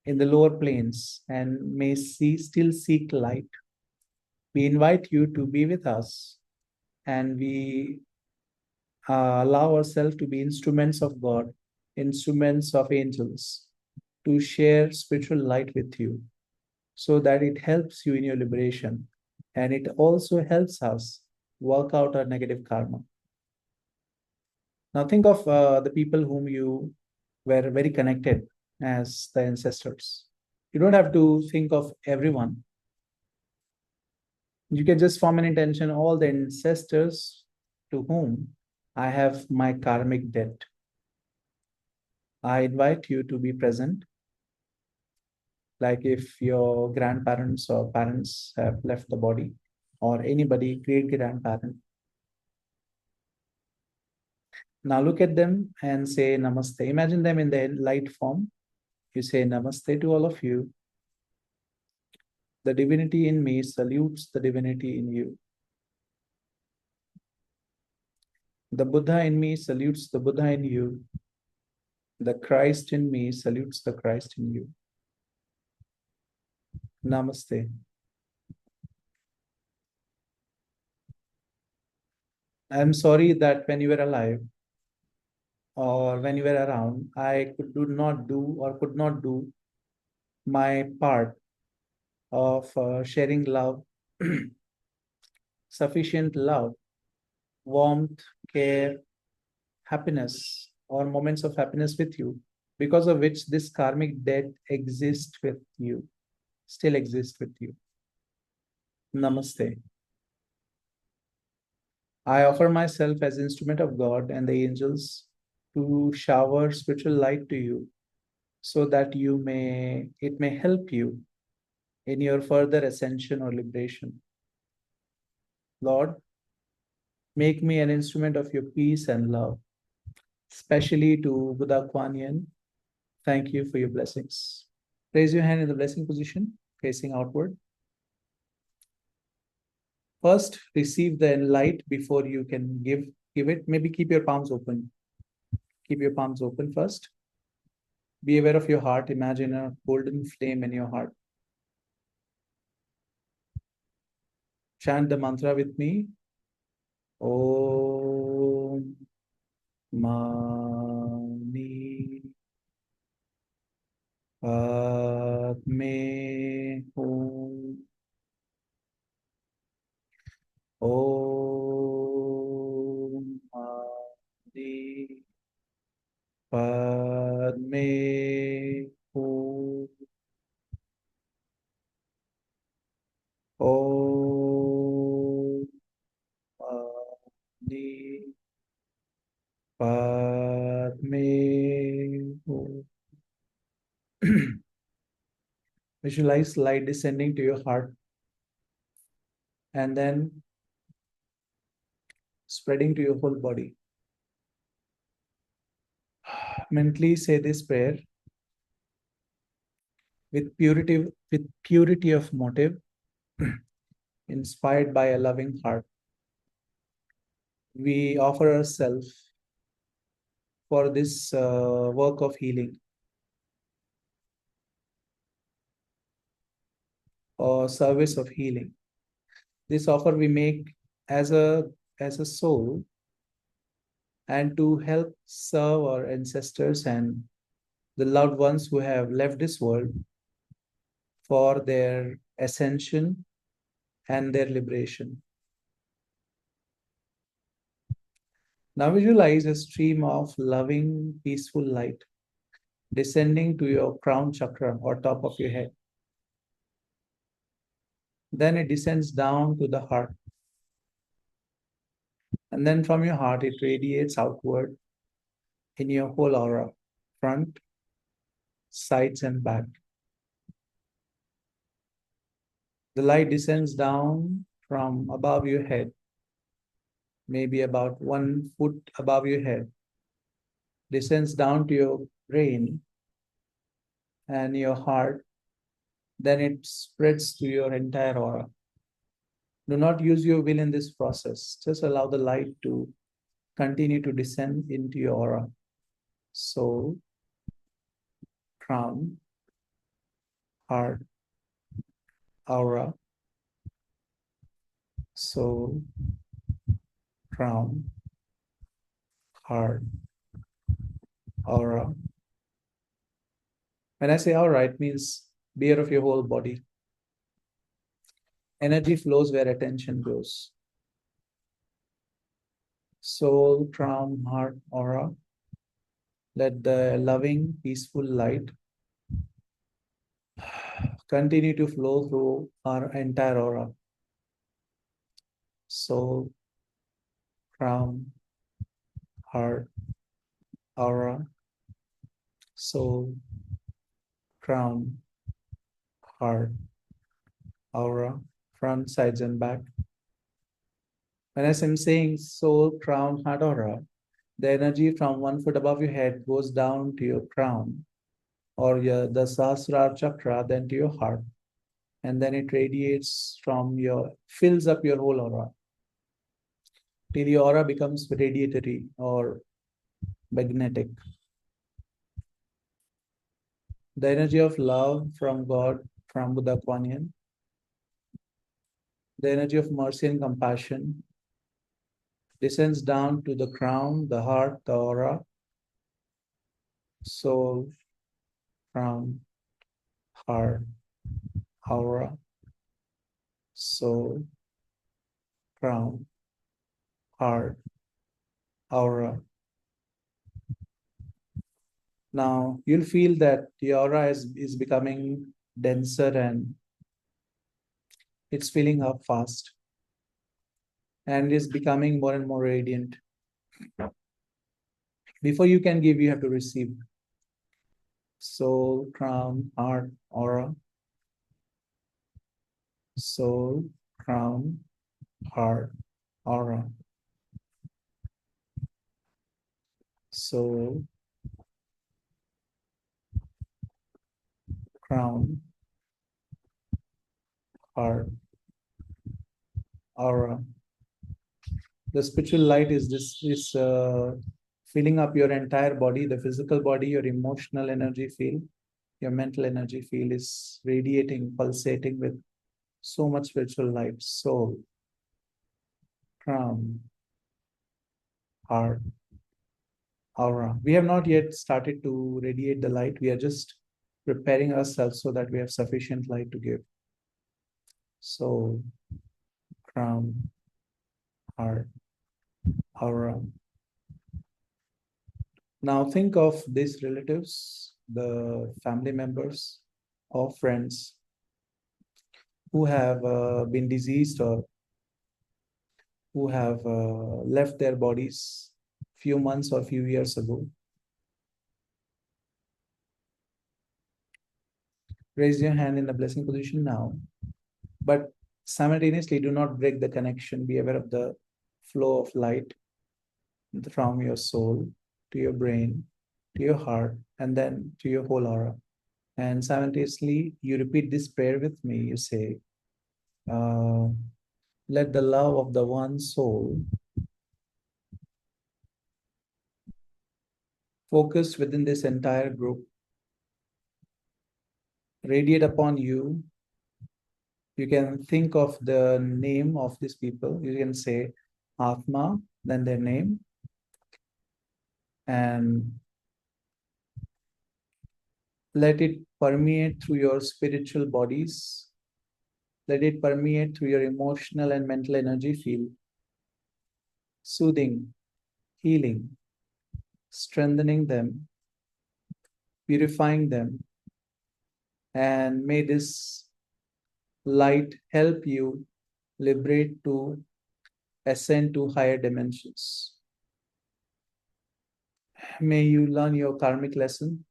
lower planes and may still seek light. We invite you to be with us, and we allow ourselves to be instruments of God, instruments of angels, to share spiritual light with you so that it helps you in your liberation, and it also helps us work out our negative karma. Now think of the people whom you were very connected as the ancestors. You don't have to think of everyone. You can just form an intention, all the ancestors to whom I have my karmic debt. I invite you to be present. Like if your grandparents or parents have left the body, or anybody, great grandparent. Now look at them and say namaste. Imagine them in the light form. You say namaste to all of you. The divinity in me salutes the divinity in you. The Buddha in me salutes the Buddha in you. The Christ in me salutes the Christ in you. Namaste. I'm sorry that when you were alive or when you were around, I could not do my part of sharing love, sufficient love, warmth, care, happiness, or moments of happiness with you, because of which this karmic debt exists with you, still exists with you. Namaste. I offer myself as instrument of God and the angels to shower spiritual light to you so that it may help you in your further ascension or liberation. Lord, make me an instrument of your peace and love, especially to Buddha Kuan Yin. Thank you for your blessings. Raise your hand in the blessing position, facing outward. First, receive the light before you can give it. Maybe keep your palms open. Keep your palms open first. Be aware of your heart. Imagine a golden flame in your heart. Chant the mantra with me. Om Mani Padme Hum. Om Mani Padme Hum. Om Mani Padme Hum. Visualize light descending to your heart and then spreading to your whole body. Mentally say this prayer. with purity of motive, inspired by a loving heart. We offer ourselves for this work of healing or service of healing. This offer we make as a soul, and to help serve our ancestors and the loved ones who have left this world for their ascension and their liberation. Now visualize a stream of loving, peaceful light descending to your crown chakra or top of your head. Then it descends down to the heart. And then from your heart, it radiates outward in your whole aura, front, sides, and back. The light descends down from above your head, maybe about 1 foot above your head, descends down to your brain and your heart, then it spreads to your entire aura. Do not use your will in this process. Just allow the light to continue to descend into your aura. Soul, crown, heart, aura, soul, crown, heart, aura. When I say aura, it means beer of your whole body. Energy flows where attention goes. Soul, crown, heart, aura. Let the loving, peaceful light continue to flow through our entire aura. Soul, crown, heart, aura, soul, crown, heart, aura, front, sides, and back. When I'm saying soul, crown, heart, aura, the energy from 1 foot above your head goes down to your crown or the Sahasrara chakra, then to your heart. And then it radiates fills up your whole aura till your aura becomes radiatory or magnetic. The energy of love from God, from Buddha Kuan Yin, the energy of mercy and compassion descends down to the crown, the heart, the aura, soul, crown, heart, aura, soul, crown, heart, aura. Now you'll feel that the aura is becoming denser and it's filling up fast and is becoming more and more radiant. Before you can give, you have to receive. Soul, crown, heart, aura. Soul, crown, heart, aura. Soul, crown, heart, aura. The spiritual light is filling up your entire body, the physical body, your emotional energy field, your mental energy field is radiating, pulsating with so much spiritual light. Soul, crown, heart, aura. We have not yet started to radiate the light. We are just preparing ourselves so that we have sufficient light to give. Soul, crown, heart, aura. Now think of these relatives, the family members or friends who have been diseased or who have left their bodies few months or few years ago. Raise your hand in the blessing position now, but simultaneously do not break the connection. Be aware of the flow of light from your soul to your brain, to your heart, and then to your whole aura. And simultaneously, you repeat this prayer with me. You say, uh, let the love of the one soul focused within this entire group radiate upon you. You can think of the name of these people. You can say Atma, then their name, and let it permeate through your spiritual bodies. Let it permeate through your emotional and mental energy field, soothing, healing, strengthening them, purifying them, and may this light help you liberate to ascend to higher dimensions. May you learn your karmic lesson.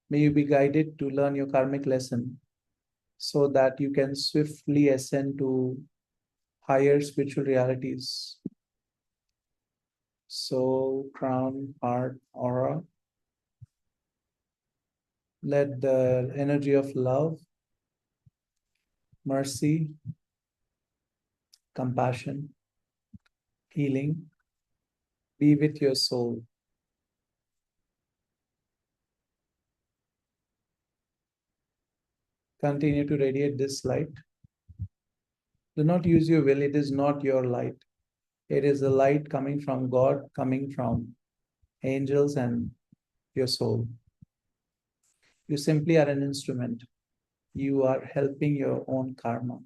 May you be guided to learn your karmic lesson so that you can swiftly ascend to higher spiritual realities. Soul, crown, heart, aura. Let the energy of love, mercy, compassion, healing be with your soul. Continue to radiate this light. Do not use your will, it is not your light. It is the light coming from God, coming from angels and your soul. You simply are an instrument. You are helping your own karma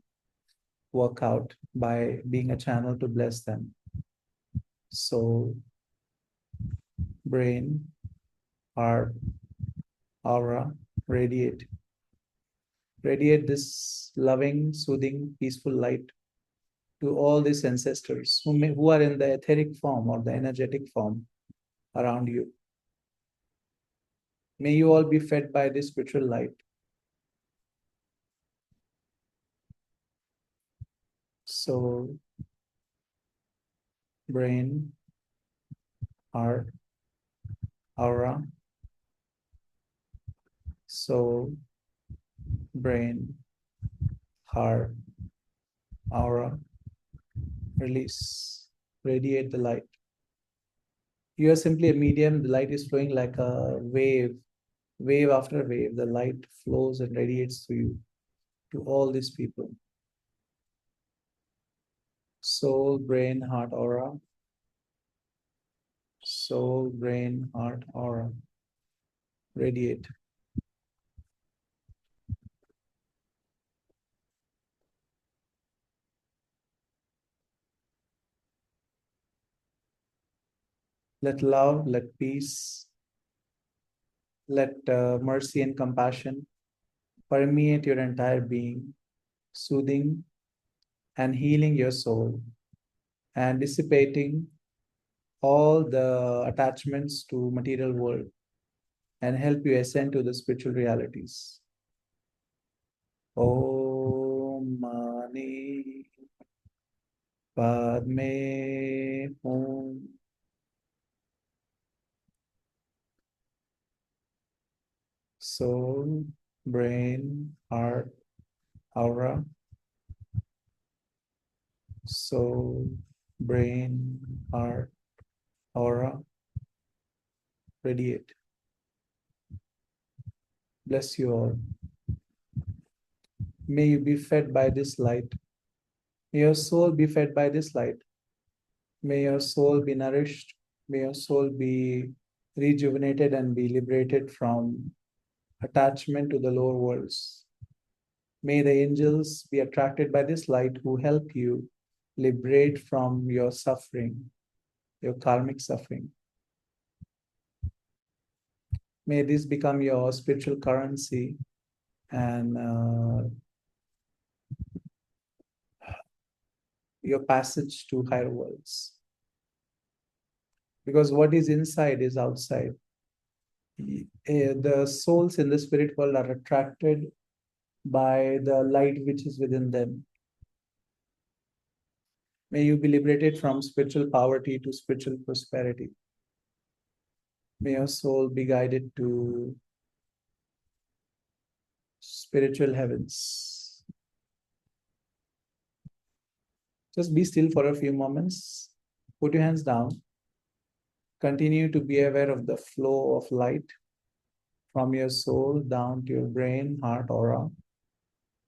work out by being a channel to bless them. Soul, brain, heart, aura, radiate. Radiate this loving, soothing, peaceful light to all these ancestors who are in the etheric form or the energetic form around you. May you all be fed by this spiritual light. Soul, brain, heart, aura, soul, brain, heart, aura, release, radiate the light. You are simply a medium. The light is flowing like a wave, wave after wave. The light flows and radiates to you, to all these people. Soul, brain, heart, aura. Soul, brain, heart, aura. Radiate. Let love, let peace, let mercy and compassion permeate your entire being, soothing and healing your soul and dissipating all the attachments to material world and help you ascend to the spiritual realities. Om Mani Padme Hum. Soul, brain, heart, aura. Soul, brain, heart, aura. Radiate. Bless you all. May you be fed by this light. May your soul be fed by this light. May your soul be nourished. May your soul be rejuvenated and be liberated from attachment to the lower worlds. May the angels be attracted by this light who help you liberate from your suffering, your karmic suffering. May this become your spiritual currency and your passage to higher worlds. Because what is inside is outside. The souls in the spirit world are attracted by the light which is within them. May you be liberated from spiritual poverty to spiritual prosperity. May your soul be guided to spiritual heavens. Just be still for a few moments. Put your hands down. Continue to be aware of the flow of light from your soul down to your brain, heart, aura,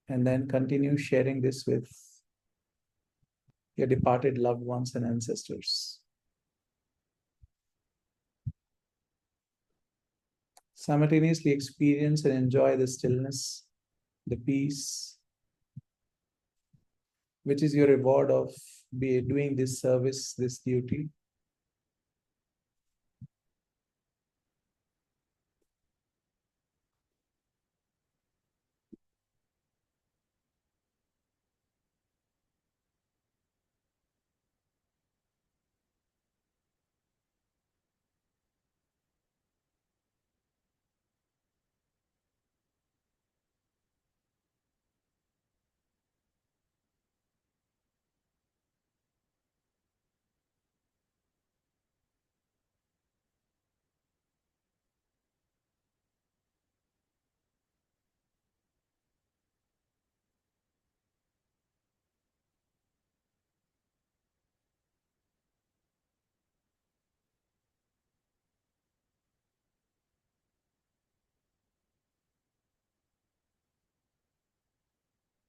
and then continue sharing this with your departed loved ones and ancestors. Simultaneously experience and enjoy the stillness, the peace, which is your reward of doing this service, this duty.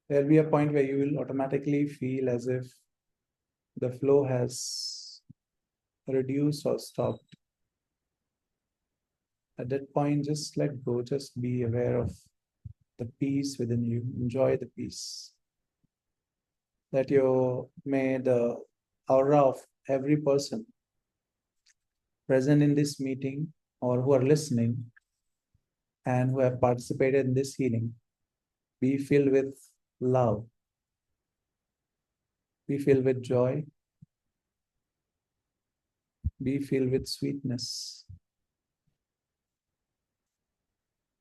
There'll be a point where you will automatically feel as if the flow has reduced or stopped. At that point, just let go, just be aware of the peace within you. Enjoy the peace. That may the aura of every person present in this meeting or who are listening and who have participated in this healing be filled with love, be filled with joy, be filled with sweetness.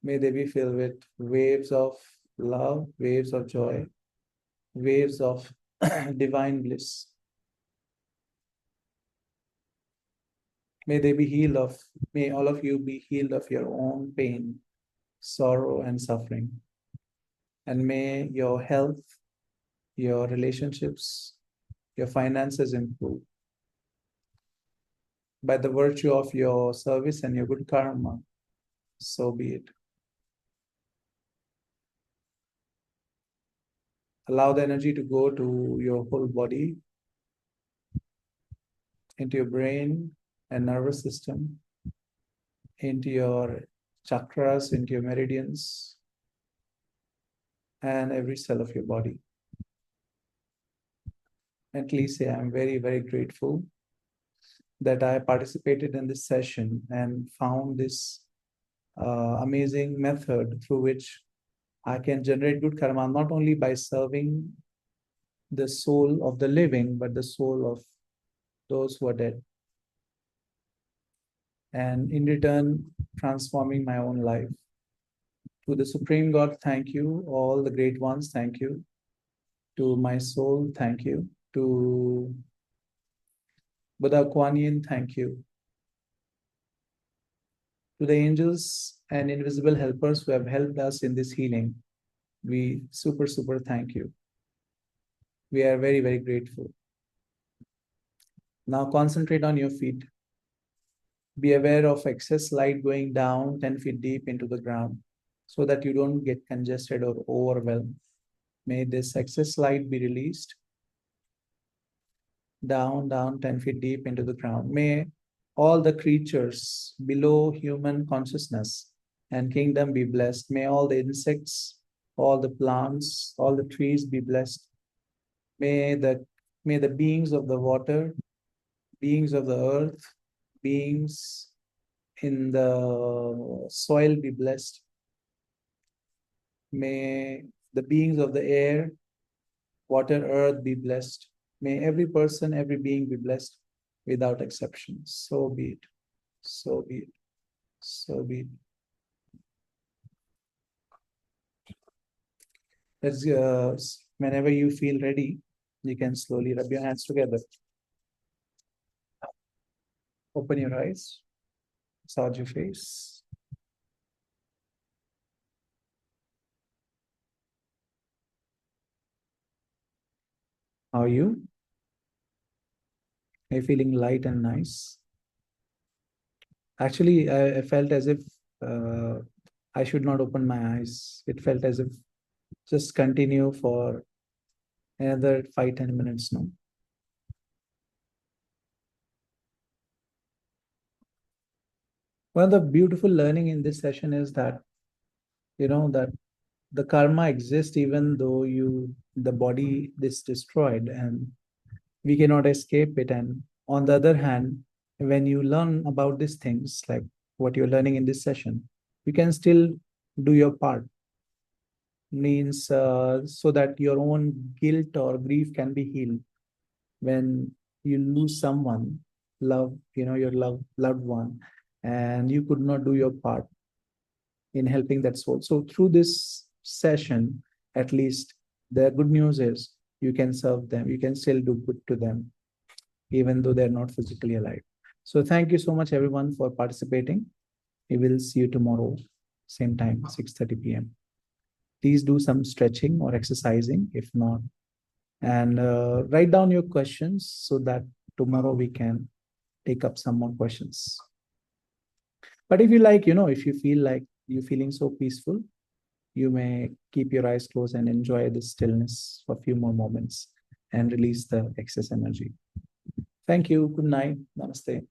May they be filled with waves of love, waves of joy, waves of divine bliss. May they be healed of, may all of you be healed of your own pain, sorrow, and suffering. And may your health, your relationships, your finances improve. By the virtue of your service and your good karma, so be it. Allow the energy to go to your whole body, into your brain and nervous system, into your chakras, into your meridians, and every cell of your body. Mentally say, I'm very, very grateful that I participated in this session and found this amazing method through which I can generate good karma, not only by serving the soul of the living, but the soul of those who are dead. And in return, transforming my own life. To the Supreme God, thank you. All the great ones, thank you. To my soul, thank you. To Buddha Kuan Yin, thank you. To the angels and invisible helpers who have helped us in this healing, we super thank you. We are very, very grateful. Now concentrate on your feet. Be aware of excess light going down 10 feet deep into the ground so that you don't get congested or overwhelmed. May this excess light be released down 10 feet deep into the ground. May all the creatures below human consciousness and kingdom be blessed. May all the insects, all the plants, all the trees be blessed. May the beings of the water, beings of the earth, beings in the soil be blessed. May the beings of the air, water, earth be blessed. May every person, every being be blessed without exception. So be it. So be it. So be it. Whenever you feel ready, you can slowly rub your hands together. Open your eyes. Massage your face. How are you? Are you feeling light and nice? Actually, I felt as if uh, I should not open my eyes. It felt as if just continue for another 5-10 minutes now. One of the beautiful learning in this session is that that the karma exists even though the body is destroyed and we cannot escape it. And on the other hand, when you learn about these things, like what you're learning in this session, you can still do your part. Means so that your own guilt or grief can be healed when you lose someone your loved one, and you could not do your part in helping that soul. So through this session, at least the good news is you can serve them, you can still do good to them, even though they're not physically alive. So thank you so much, everyone, for participating. We will see you tomorrow, same time, 6:30 p.m. Please do some stretching or exercising, if not, and write down your questions so that tomorrow we can take up some more questions. But if you like, if you feel like you're feeling so peaceful, you may keep your eyes closed and enjoy the stillness for a few more moments and release the excess energy. Thank you. Good night. Namaste.